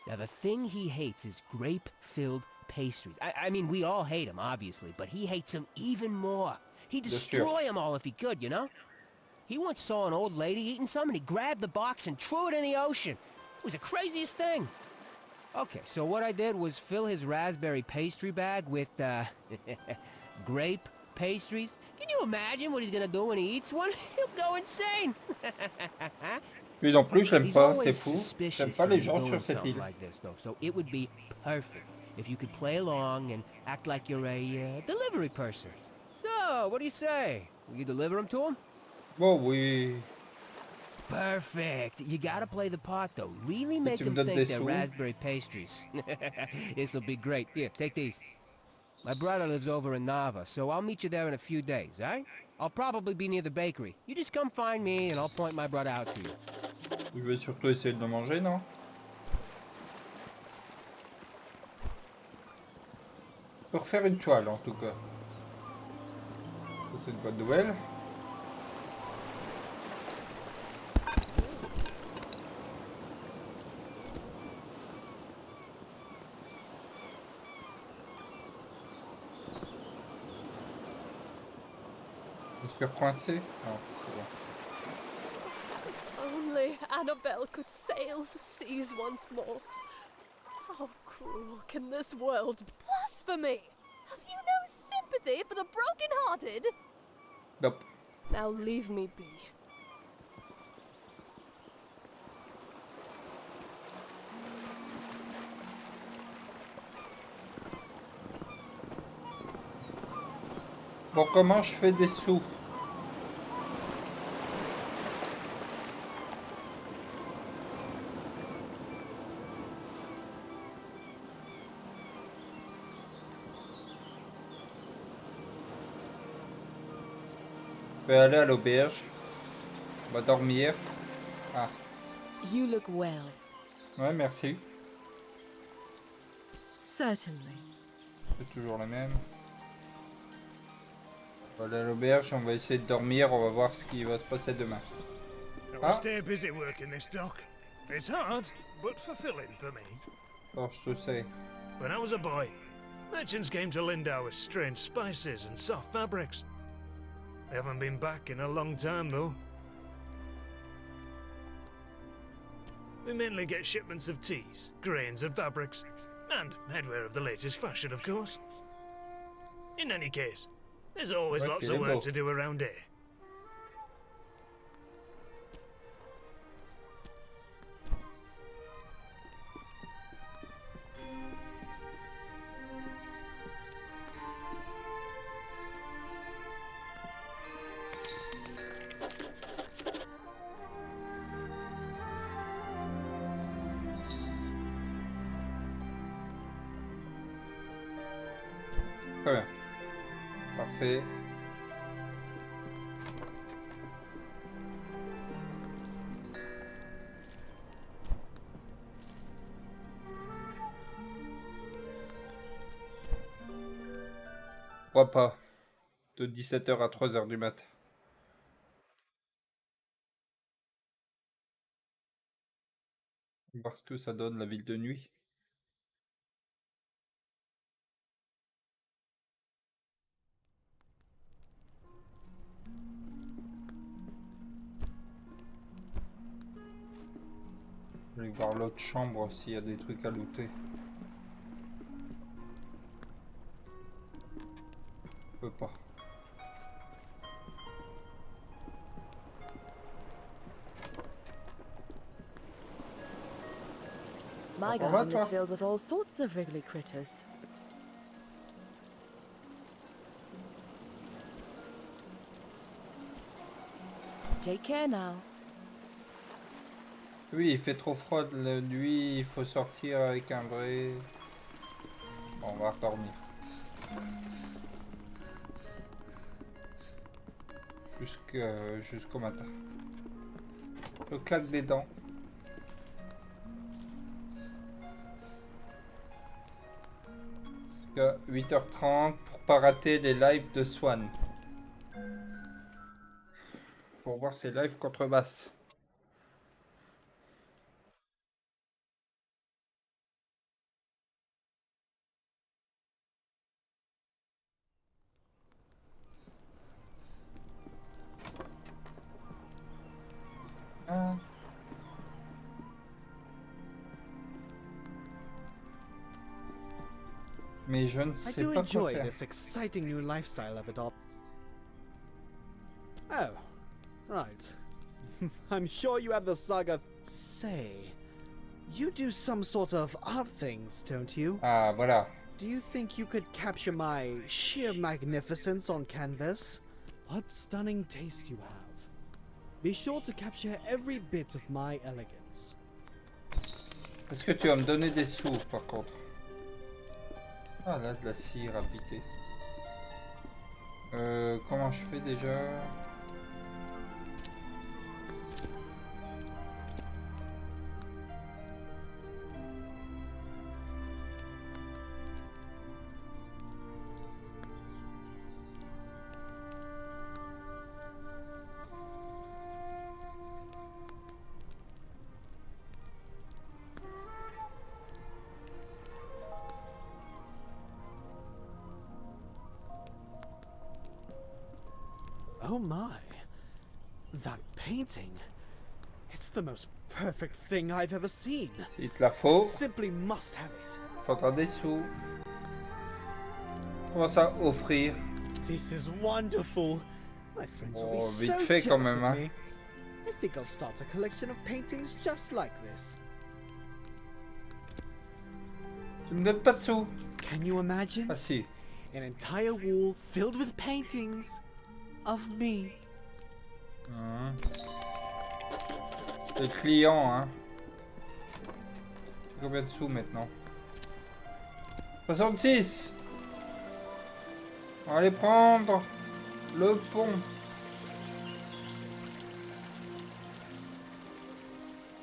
Now, the thing he hates is grape-filled pastries. I mean, we all hate them, obviously, but he hates them even more. He'd destroy them all if he could, you know? He once saw an old lady eating some, and he grabbed the box and threw it in the ocean. It was the craziest thing. Okay, so what I did was fill his raspberry pastry bag with, grape pastries. Can you imagine what he's gonna do when he eats one? He'll go insane. Lui non plus, je l'aime pas, c'est fou. J'aime pas les gens sur cette île. Like this, though, so it would be perfect if you could play along and act like you're a delivery person. So, what do you say? Will you deliver them to him? Oh, oui. Perfect. You gotta play the part, though. Really make them think they're raspberry pastries. This'll be great. Here, take these. My brother lives over in Nava, so I'll meet you there in a few days, eh? I'll probably be near the bakery. You just come find me, and I'll point my brother out to you. Je vais surtout essayer de le manger, non? Pour faire une toile, en tout cas. Ça, c'est une bonne nouvelle. Je suis coincé? Non, c'est bon. Only Annabelle could sail the seas once more. How cruel can this world be? Blasphemy! Have you no sympathy for the broken-hearted? Nope. Now leave me be. Bon, comment je fais des sous? Je vais aller à l'auberge. On va dormir. Ah. You look well. Ouais, merci. Certainly. C'est toujours la même. On va aller à l'auberge, on va essayer de dormir, on va voir ce qui va se passer demain. We Ah, stay busy working this dock. It's hard, but fulfilling for me. alors je te sais. When I was a boy, merchants came to Lindau with strange spices and soft fabrics. They haven't been back in a long time, though. We mainly get shipments of teas, grains and fabrics, and headwear of the latest fashion, of course. In any case, there's always Ouais, lots qu'il of est work beau. to do around here. Très bien. Parfait. Repas. De 17h à 3h du mat. Voir ce que ça donne la ville de nuit. Je vais voir l'autre chambre s'il y a des trucs à looter. Je peux pas. My Encore là, garden is toi? filled with all sorts of wriggly critters. Take care now. Oui, il fait trop froid la nuit, il faut sortir avec un vrai... Bon, on va dormir. Jusqu'au matin. Je claque des dents. Jusqu'à 8h30 pour pas rater les lives de Swan. Pour voir ses lives contrebasse. Ah. Mais je ne I sais do pas quoi enjoy faire. this exciting new lifestyle I've adopted. Oh, right. I'm sure you have the saga. Say, you do some sort of art things, don't you? Ah, voilà. Do you think you could capture my sheer magnificence on canvas? What stunning taste you have. Be sure to capture every bit of my elegance. Est-ce que tu vas me donner des sous, par contre? Ah, là, de la cire à piquer. Comment je fais déjà? Oh my. That painting. It's the most perfect thing I've ever seen. Il te la I faut. simply must have it. Faudra des sous. Comment ça, offrir? This is wonderful. My friends will be Oh, vite so fait quand jealous même, of hein. me. I think I'll start a collection of paintings just like this. Tu me donnes pas de sous. Can you imagine? Ah si. An entire wall filled with paintings of me. Les clients, hein. Combien de sous maintenant? 66. On va aller prendre le pont.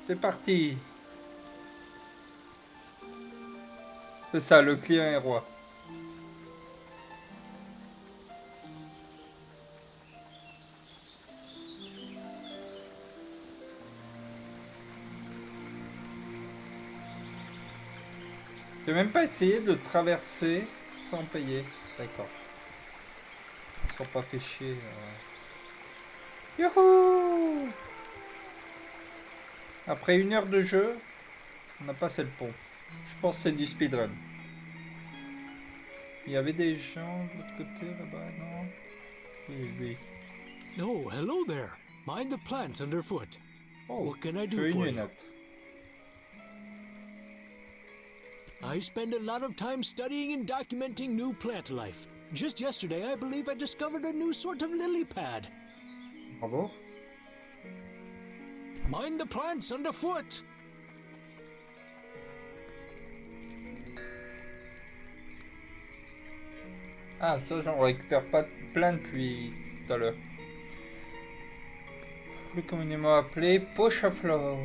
C'est parti. C'est ça, le client est roi. J'ai même pas essayé de traverser sans payer. D'accord. Ils sont pas fait chier. Youhou! Après 1 heure de jeu, on a passé le pont. Je pense que c'est du speedrun. Il y avait des gens de l'autre côté là-bas, non? Oui, oui. Oh, hello there. Mind the plants underfoot. Oh, what can I tu do as une for you? lunette. I spend a lot of time studying and documenting new plant life. Just yesterday, I believe I discovered a new sort of lily pad. Bravo. Mind the plants underfoot. Ah, ça, j'en récupère pas plein depuis tout à l'heure. Plus communément appelé poche à fleurs.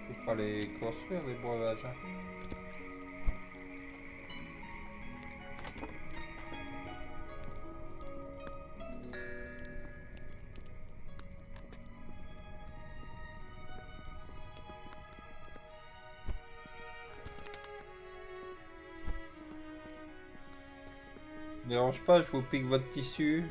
Faut pas les construire, les breuvages. Hein. Dérange pas, je vous pique votre tissu.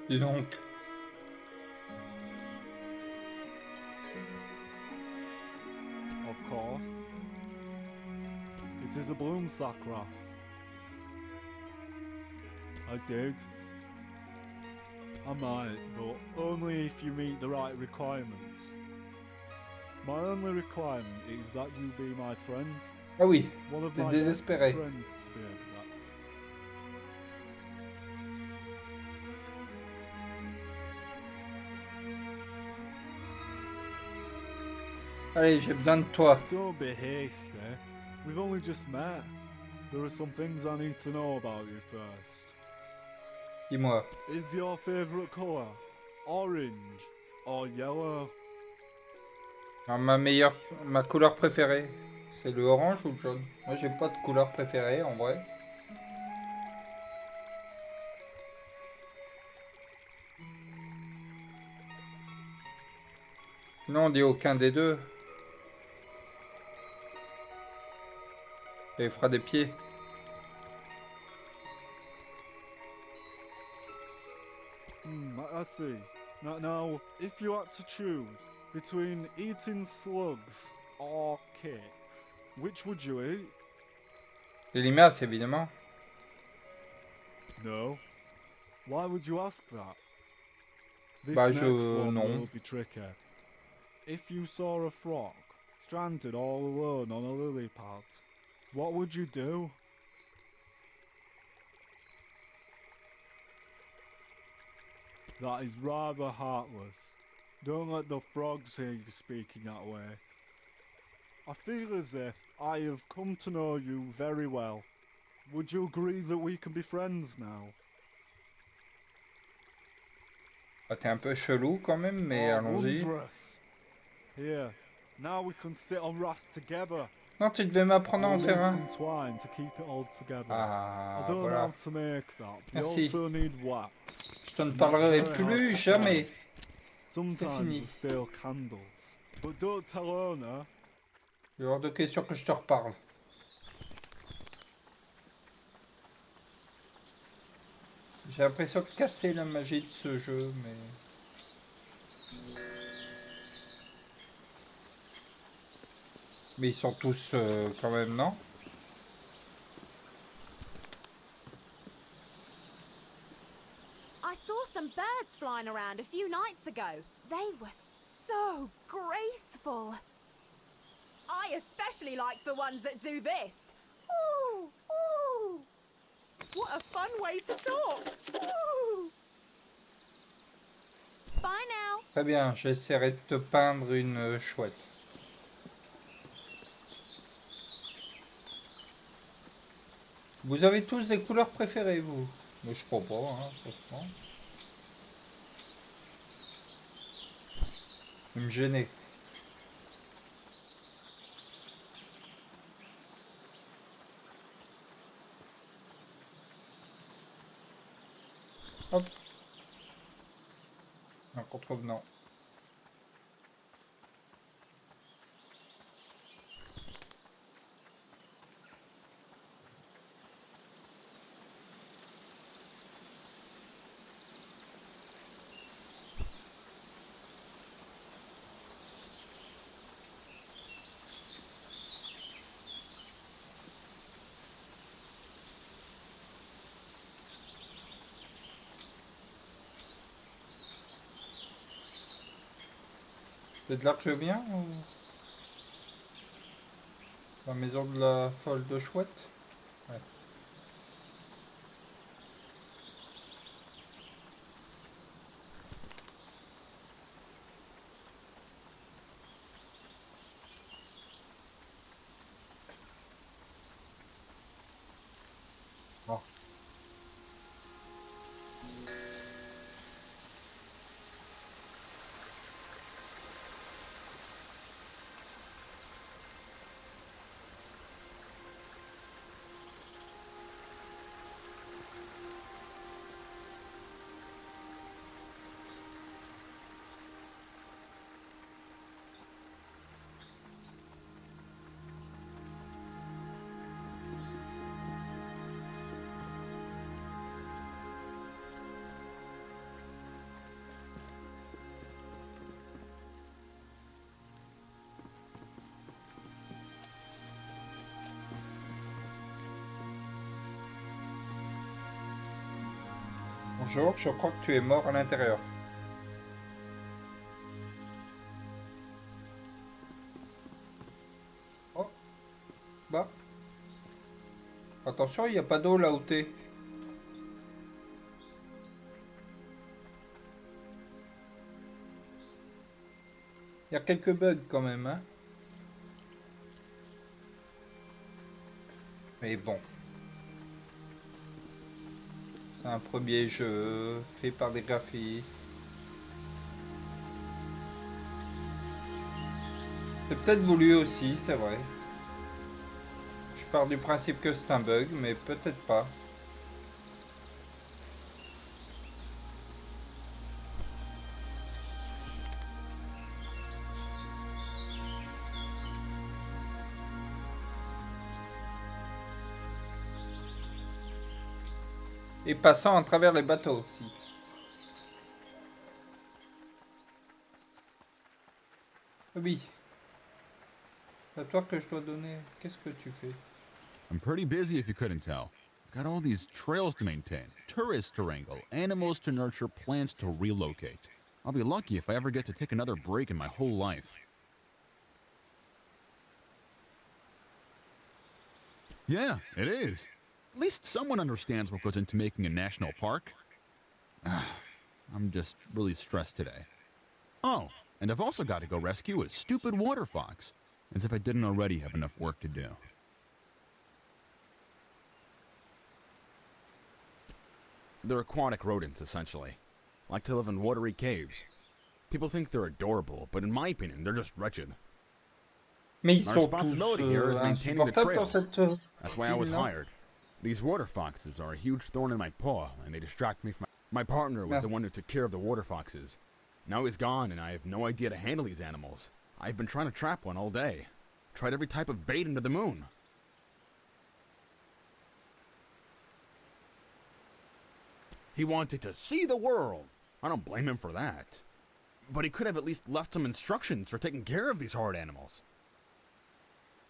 Dis donc. Of course. It is a broomsack raft. I did. I might, but only if you meet the right requirements. My only requirement is that you be my friend. Ah oui, One of t'es my désespéré. best friends, to be exact. Allez, j'ai besoin de toi. Don't be hasty. We've only just met. There are some things I need to know about you first. Dis-moi. Is your favorite color orange or yellow? Alors, ma couleur préférée, c'est le orange ou le jaune? Moi, j'ai pas de couleur préférée en vrai. Non, on dit aucun des deux. Et il fera des pieds. I see. Now, if you had to choose between eating slugs or cakes, which would you eat? Les limaces, évidemment. No. Why would you ask that? This Bah, next one non. will be tricky. If you saw a frog stranded all alone on a lily pad, what would you do? That is rather heartless. Don't let the frogs hear you speaking that way. I feel as if I have come to know you very well. Would you agree that we can be friends now? Ah, t'es un peu chelou quand même, mais allons-y. Wondrous. Here, now we can sit on rafts together. Non, tu devais m'apprendre à en I'll faire need un. some twine to keep it all together. Ah, I don't know voilà. how to make that. We Merci. also need wax. Je te ne And that's parlerai very hard plus to jamais. find. Sometimes fini. there's still candles. But don't tell Ona. Il est hors de question que je te reparle. J'ai l'impression de casser la magie de ce jeu, mais... Mais ils sont tous quand même, non? I saw some birds flying around a few nights ago. They were so graceful. I especially like the ones that do this. Ooh, ooh. What a fun way to talk. Ooh. Bye now. Très bien, j'essaierai de te peindre une chouette. Vous avez tous des couleurs préférées, vous? Mais je crois pas, hein, franchement. Vous me gênez. Hop. Un contrevenant. C'est de là que je viens ou... La maison de la folle de chouette? Ouais. Bon. Bonjour, je crois que tu es mort à l'intérieur. Oh. Bah. Attention, il n'y a pas d'eau là où t'es. Il y a quelques bugs quand même, hein. Mais bon. C'est un premier jeu fait par des graphistes. C'est peut-être voulu aussi, c'est vrai. Je pars du principe que c'est un bug, mais peut-être pas. Et passant à travers les bateaux aussi. Oui. C'est à toi que je dois donner. Qu'est-ce que tu fais? I'm pretty busy if you couldn't tell. Got all these trails to maintain, tourists to wrangle, animals to nurture, plants to relocate. I'll be lucky if I ever get to take another break in my whole life. Yeah, it is. At least someone understands what goes into making a national park. I'm just really stressed today. Oh, and I've also got to go rescue a stupid water fox, as if I didn't already have enough work to do. They're aquatic rodents, essentially. Like to live in watery caves. People think they're adorable, but in my opinion, they're just wretched. Mais ils My sont responsibility tous here is maintaining the insupportables dans trails. cette That's why I was île, non? hired. These water foxes are a huge thorn in my paw, and they distract me from my partner was the one who took care of the water foxes. Now he's gone, and I have no idea to handle these animals. I've been trying to trap one all day. Tried every type of bait under the moon. He wanted to see the world. I don't blame him for that. But he could have at least left some instructions for taking care of these hard animals.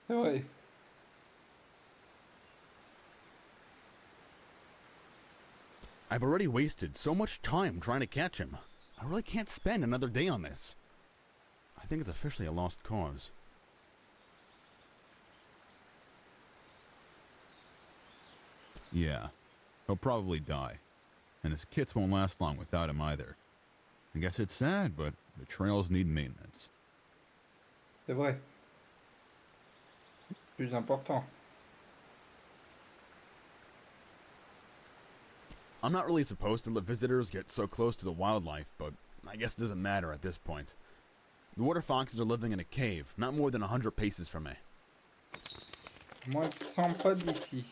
C'est vrai. I've already wasted so much time trying to catch him. I really can't spend another day on this. I think it's officially a lost cause. Yeah, he'll probably die. And his kits won't last long without him either. I guess it's sad, but the trails need maintenance. C'est vrai. Plus important. I'm not really supposed to let visitors get so close to the wildlife, but I guess it doesn't matter at this point. The water foxes are living in a cave, not more than 100 paces from me. Moins de 100 pas d'ici.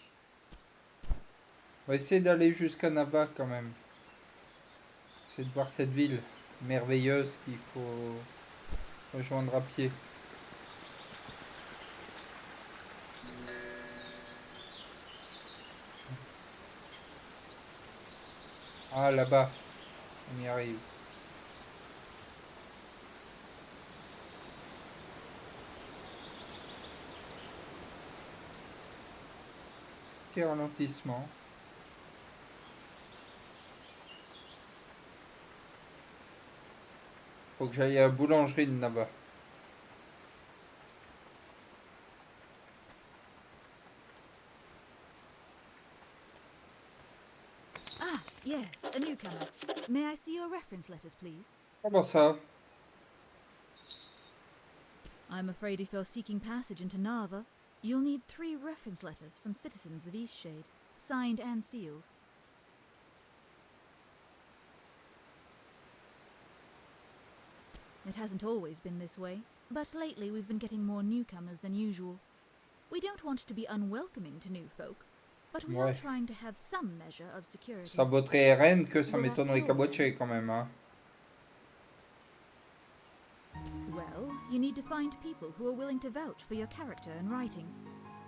On va essayer d'aller jusqu'à Nava quand même. Essayer de voir cette ville merveilleuse qu'il faut rejoindre à pied. Ah, là-bas. On y arrive. Petit ralentissement. Faut que j'aille à la boulangerie de Nava. Ah, yes, a newcomer. May I see your reference letters, please? Comment ça? I'm afraid if you're seeking passage into Nava, you'll need 3 reference letters from citizens of Eastshade, signed and sealed. It hasn't always been this way, but lately we've been getting more newcomers than usual. We don't want to be unwelcoming to new folk, but we are trying to have some measure of security. Ça vaudrait RN que ça m'étonnerait cabocher quand même, hein. Well, you need to find people who are willing to vouch for your character and writing.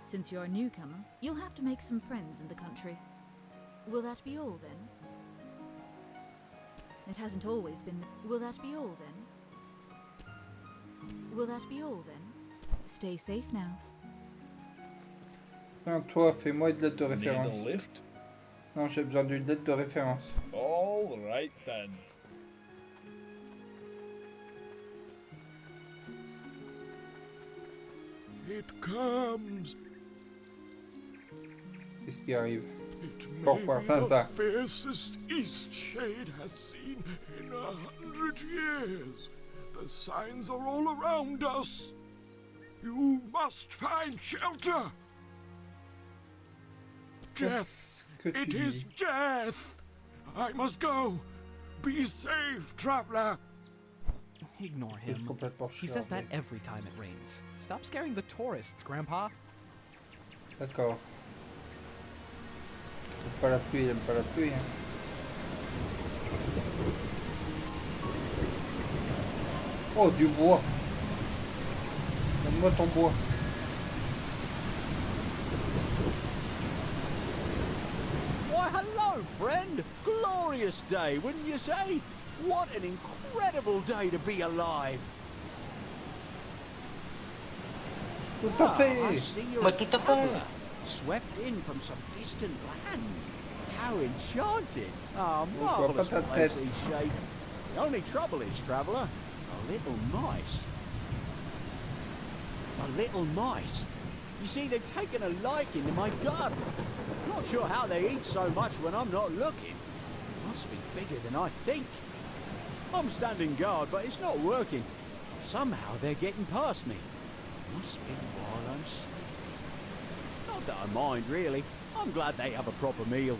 Since you're a newcomer, you'll have to make some friends in the country. Will that be all then? It hasn't always been. Will that be all then? Will that be all then? Stay safe now. Tiens, toi, fais-moi une lettre de référence. Need a lift? Non, j'ai besoin d'une lettre de référence. All right then. It comes. Qu'est-ce qui arrive? It Pour may voir be ça, the ça. fiercest Eastshade has seen in 100 years. The signs are all around us. You must find shelter. Death. It is death. I must go. Be safe, traveler. Ignore him. He says that every time it rains. Stop scaring the tourists, Grandpa. D'accord. J'aime pas la pluie, j'aime pas la pluie. Hein. Oh, du bois. Donne-moi ton bois. Why, hello, friend. Glorious day, wouldn't you say? What an incredible day to be alive. Tout à fait. I see you're a traveler, swept in from some distant land. How enchanting. Ah, marvelous place, Eastshade. The only trouble is, traveler, a little mice. A little mice. You see, they've taken a liking to my garden. Not sure how they eat so much when I'm not looking. Must be bigger than I think. I'm standing guard, but it's not working. Somehow they're getting past me. Must be while I'm sleeping. Not that I mind, really. I'm glad they have a proper meal.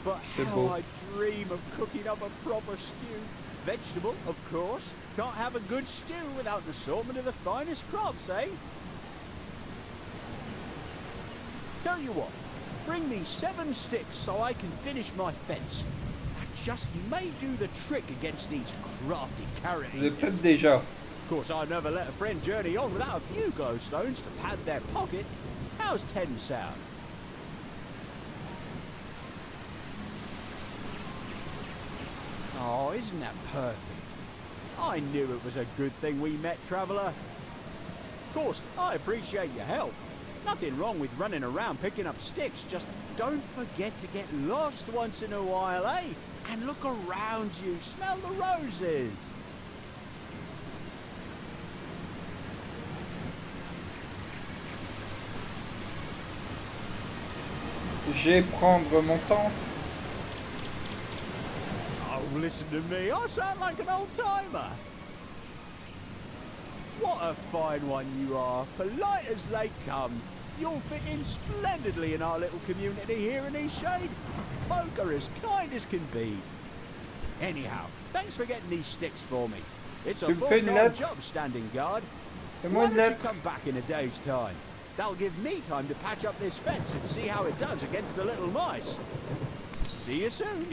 But how I dream of cooking up a proper stew. Vegetable, of course. Can't have a good stew without an assortment of the finest crops, eh? Tell you what, bring me 7 sticks so I can finish my fence. That just may do the trick against these crafty carrot J'ai peut-être déjà. Of course, I'd never let a friend journey on without a few glowstones to pad their pocket. How's 10 sound? Oh, isn't that perfect? I knew it was a good thing we met, traveller. Of course, I appreciate your help. Nothing wrong with running around picking up sticks, just don't forget to get lost once in a while, eh? And look around you, smell the roses. J'ai prendre mon temps. Oh, listen to me, I sound like an old-timer. What a fine one you are, polite as they come. You'll fit in splendidly in our little community here in Eastshade. Folk are as kind as can be. Anyhow, thanks for getting these sticks for me. It's a full-time job standing guard. Why don't you come back in a day's time? That'll give me time to patch up this fence and see how it does against the little mice. See you soon.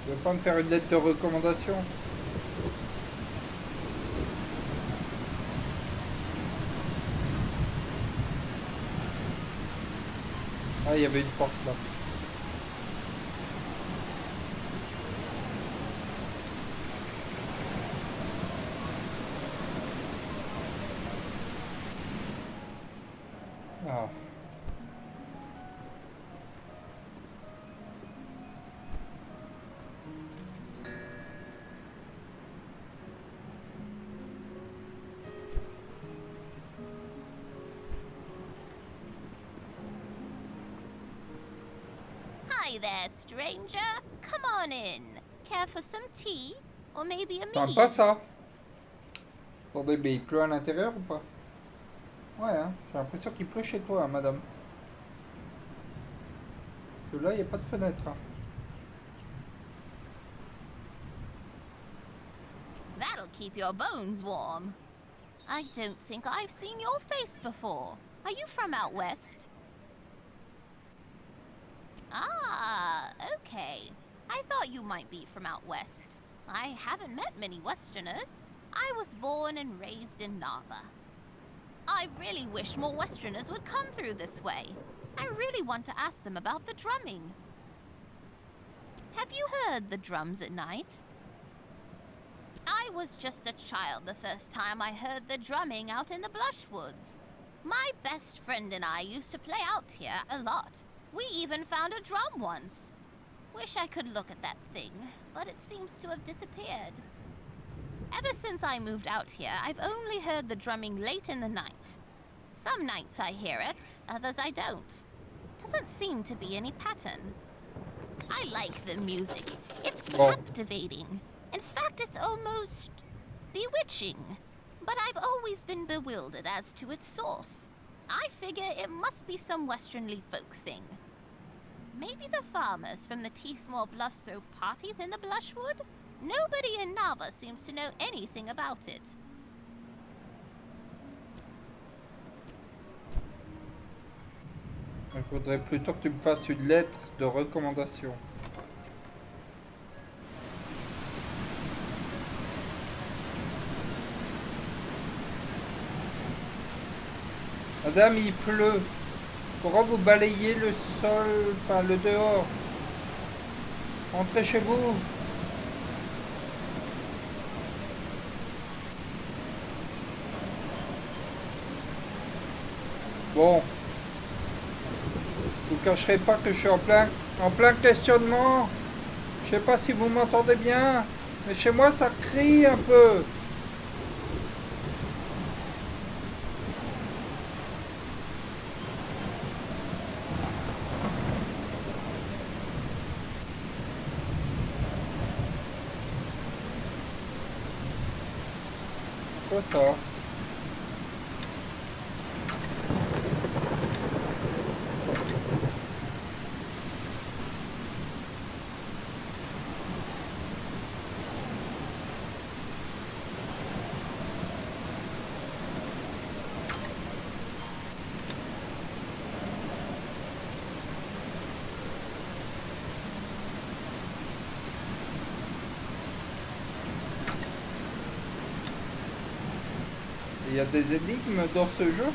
Tu veux pas me faire une lettre de recommandation? Ah, il y avait une porte là. Ah. Hi there, stranger. Come on in. Care for some tea? Or maybe a T'aimes mini? pas ça? Attendez, mais il pleut à l'intérieur ou pas? Ouais, hein, j'ai l'impression qu'il pleut chez toi, hein, madame. Parce que là, il n'y a pas de fenêtre. Hein. That'll keep your bones warm. I don't think I've seen your face before. Are you from out west? Ah, okay. I thought you might be from out west. I haven't met many Westerners. I was born and raised in Nava. I really wish more Westerners would come through this way. I really want to ask them about the drumming. Have you heard the drums at night? I was just a child the first time I heard the drumming out in the Blushwoods. My best friend and I used to play out here a lot. We even found a drum once. Wish I could look at that thing, but it seems to have disappeared. Ever since I moved out here, I've only heard the drumming late in the night. Some nights I hear it, others I don't. Doesn't seem to be any pattern. I like the music. It's captivating. In fact, it's almost bewitching. But I've always been bewildered as to its source. I figure it must be some westernly folk thing. Maybe the farmers from the Teethmore Bluffs throw parties in the Blushwood? Nobody in Nava seems to know anything about it. Il faudrait plutôt que tu me fasses une lettre de recommandation. Madame, il pleut. Pourquoi vous balayez le sol, enfin le dehors? Rentrez chez vous. Bon. Vous cacherez pas que je suis en plein questionnement. Je sais pas si vous m'entendez bien, mais chez moi ça crie un peu. Quoi ça? Il y a des énigmes dans ce jeu?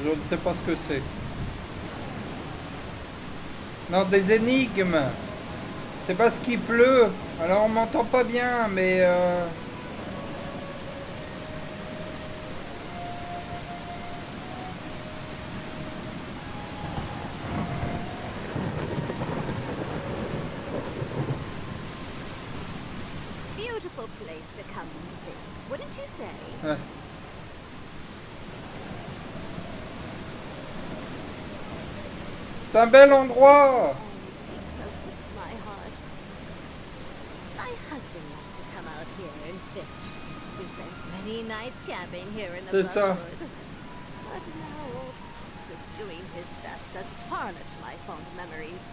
Je ne sais pas ce que c'est. Non, des énigmes. C'est parce qu'il pleut. Alors on m'entend pas bien, mais... Beautiful place to come and think, wouldn't you say? Ouais. C'est un bel endroit. Closest to my heart. My husband liked to come out here and fish. We spent many nights camping here in the C'est ça. brushwood. But now old Pops is doing his best to tarnish my fond memories.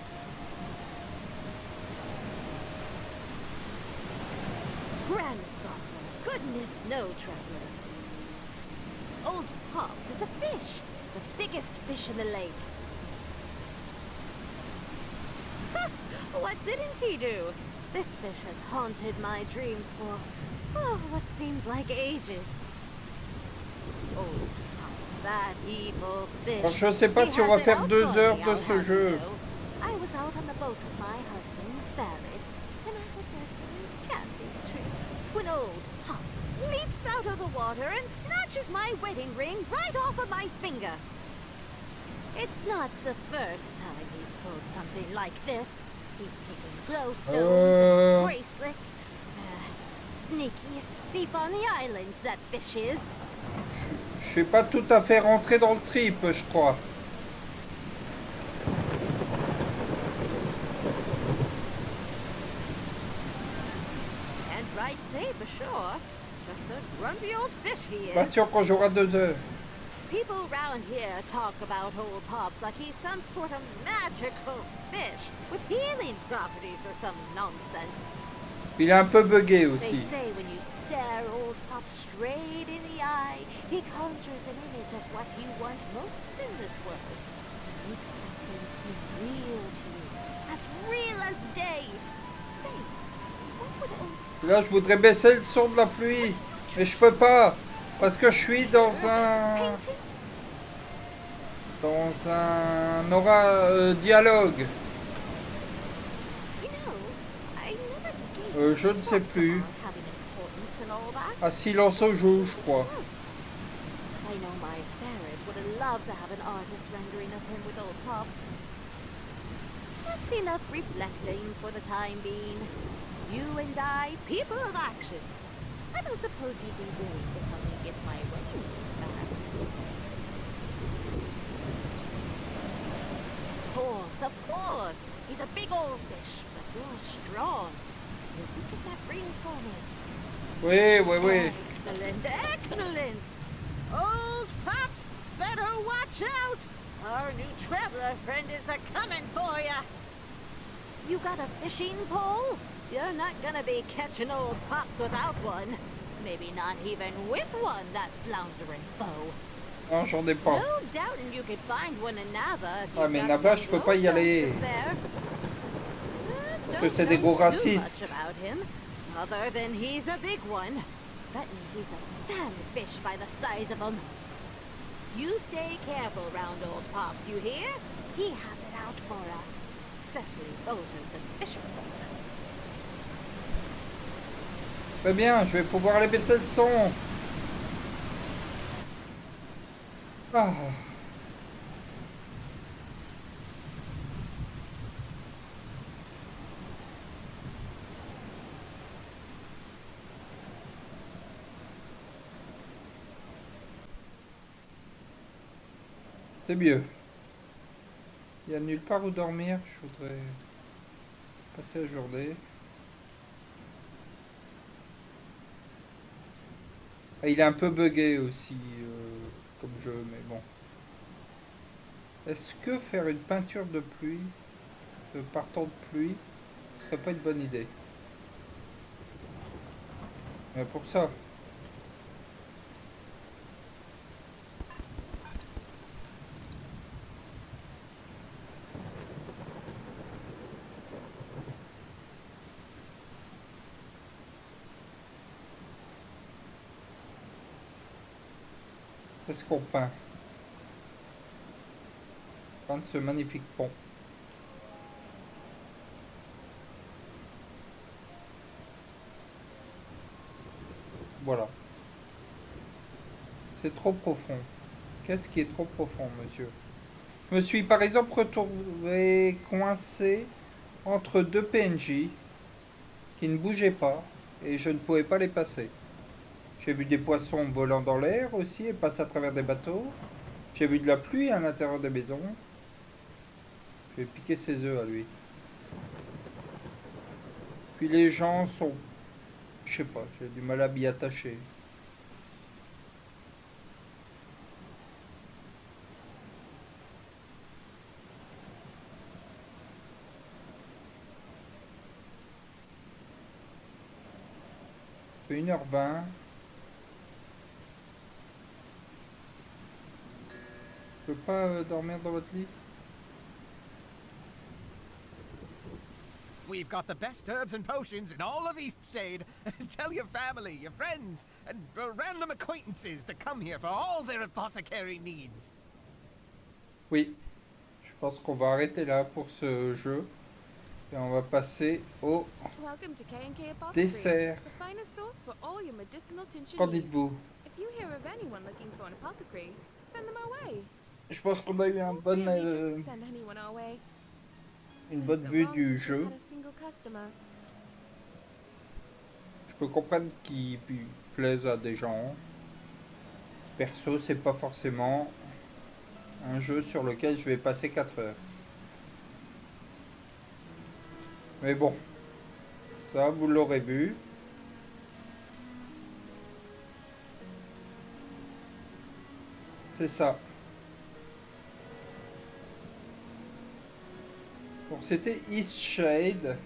Grandfather, goodness no traveler. Old Pops is a fish, the biggest fish in the lake. What didn't he do? This fish has haunted my dreams for, oh, what seems like ages. Old Pops, that evil fish. Bon, je sais pas He si on has va it faire out 2 for heures me, de I'll ce have you jeu. know. I was out on the boat with my husband, Farid, and I was there some camping trip, when old Pops leaps out of the water and snatches my wedding ring right off of my finger. It's not the first time he's pulled something like this. He's taken glowstones and bracelets. Sneakiest thief on the islands, that fish is. Je suis pas tout à fait rentré dans le trip, je crois. Can't right say for sure. Just a grumpy old fish he is. Pas sûr qu'on jouera 2 heures. People around here talk about old Pops like he's some sort of magical fish with healing properties or some nonsense. Il est un peu buggé They aussi. say when you stare old Pops straight in the eye, he conjures an image of what you want most in this world. Makes something seem real to you, as real as day. Say, what would old Là, je voudrais baisser le son de la pluie. Mais je peux pas. Parce que je suis dans un... dialogue. Je ne sais plus. À silence au joue, je crois. I know my Farid would have loved to have an artist rendering of him with old Pops. That's enough reflecting for the time being. You and I, people of action. I don't suppose you'd be willing to help me get my wedding ring back. Of course. He's a big old fish, but you're strong. You can get that ring for me. Oui, oui, oui. Excellent, excellent. Old Pops, better watch out. Our new traveler friend is a-coming for ya. You got a fishing pole? You're not gonna be catching old Pops without one. Maybe not even with one, that floundering foe. Non, j'en ai pas. No doubting you could find one in Nava if Ah, you've mais got Nava, some je peux pas y glowstones aller. to spare. Parce que c'est des gros Don't know too racistes. much about him, other than he's a big one. Betting he's a sandfish by the size of him. You stay careful round old Pops, you hear? He has it out for us, especially boaters and fisherfolk. Très bien, je vais pouvoir aller baisser le son. Ah. C'est mieux. Il n'y a nulle part où dormir. Je voudrais passer la journée. Ah, il est un peu buggé aussi comme jeu, mais bon. Est-ce que faire une peinture de pluie, par temps de pluie, ce serait pas une bonne idée? Mais pour ça. Qu'est-ce qu'on peint? Prendre ce magnifique pont. Voilà. C'est trop profond. Qu'est-ce qui est trop profond, monsieur? Je me suis par exemple retrouvé coincé entre deux PNJ qui ne bougeaient pas et je ne pouvais pas les passer. J'ai vu des poissons volant dans l'air aussi et passer à travers des bateaux. J'ai vu de la pluie à l'intérieur des maisons. Je vais piquer ses œufs à lui. Puis les gens sont... Je sais pas, j'ai du mal à m'y attacher. Il fait 1h20. Je peux pas dormir dans votre lit? We've got the best herbs and potions in all of Eastshade. Tell your family, your friends, and random acquaintances to come here for all their apothecary needs. Oui, je pense qu'on va arrêter là pour ce jeu. Et on va passer au Welcome to K&K Apothecary, dessert. the finest source for all your medicinal tincture Qu'en needs. dites-vous? If you hear of anyone looking for an apothecary, send them our way. Je pense qu'on a eu un bon, Just send anyone our way. une bonne vue du jeu. Had a single customer. Je peux comprendre qu'il plaise à des gens. Perso, c'est pas forcément un jeu sur lequel je vais passer 4 heures. Mais bon, ça vous l'aurez vu. C'est ça. Donc c'était Eastshade.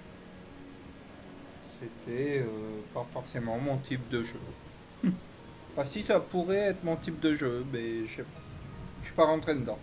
C'était pas forcément mon type de jeu. Enfin si, ça pourrait être mon type de jeu, mais je sais pas. Je suis pas rentré dedans.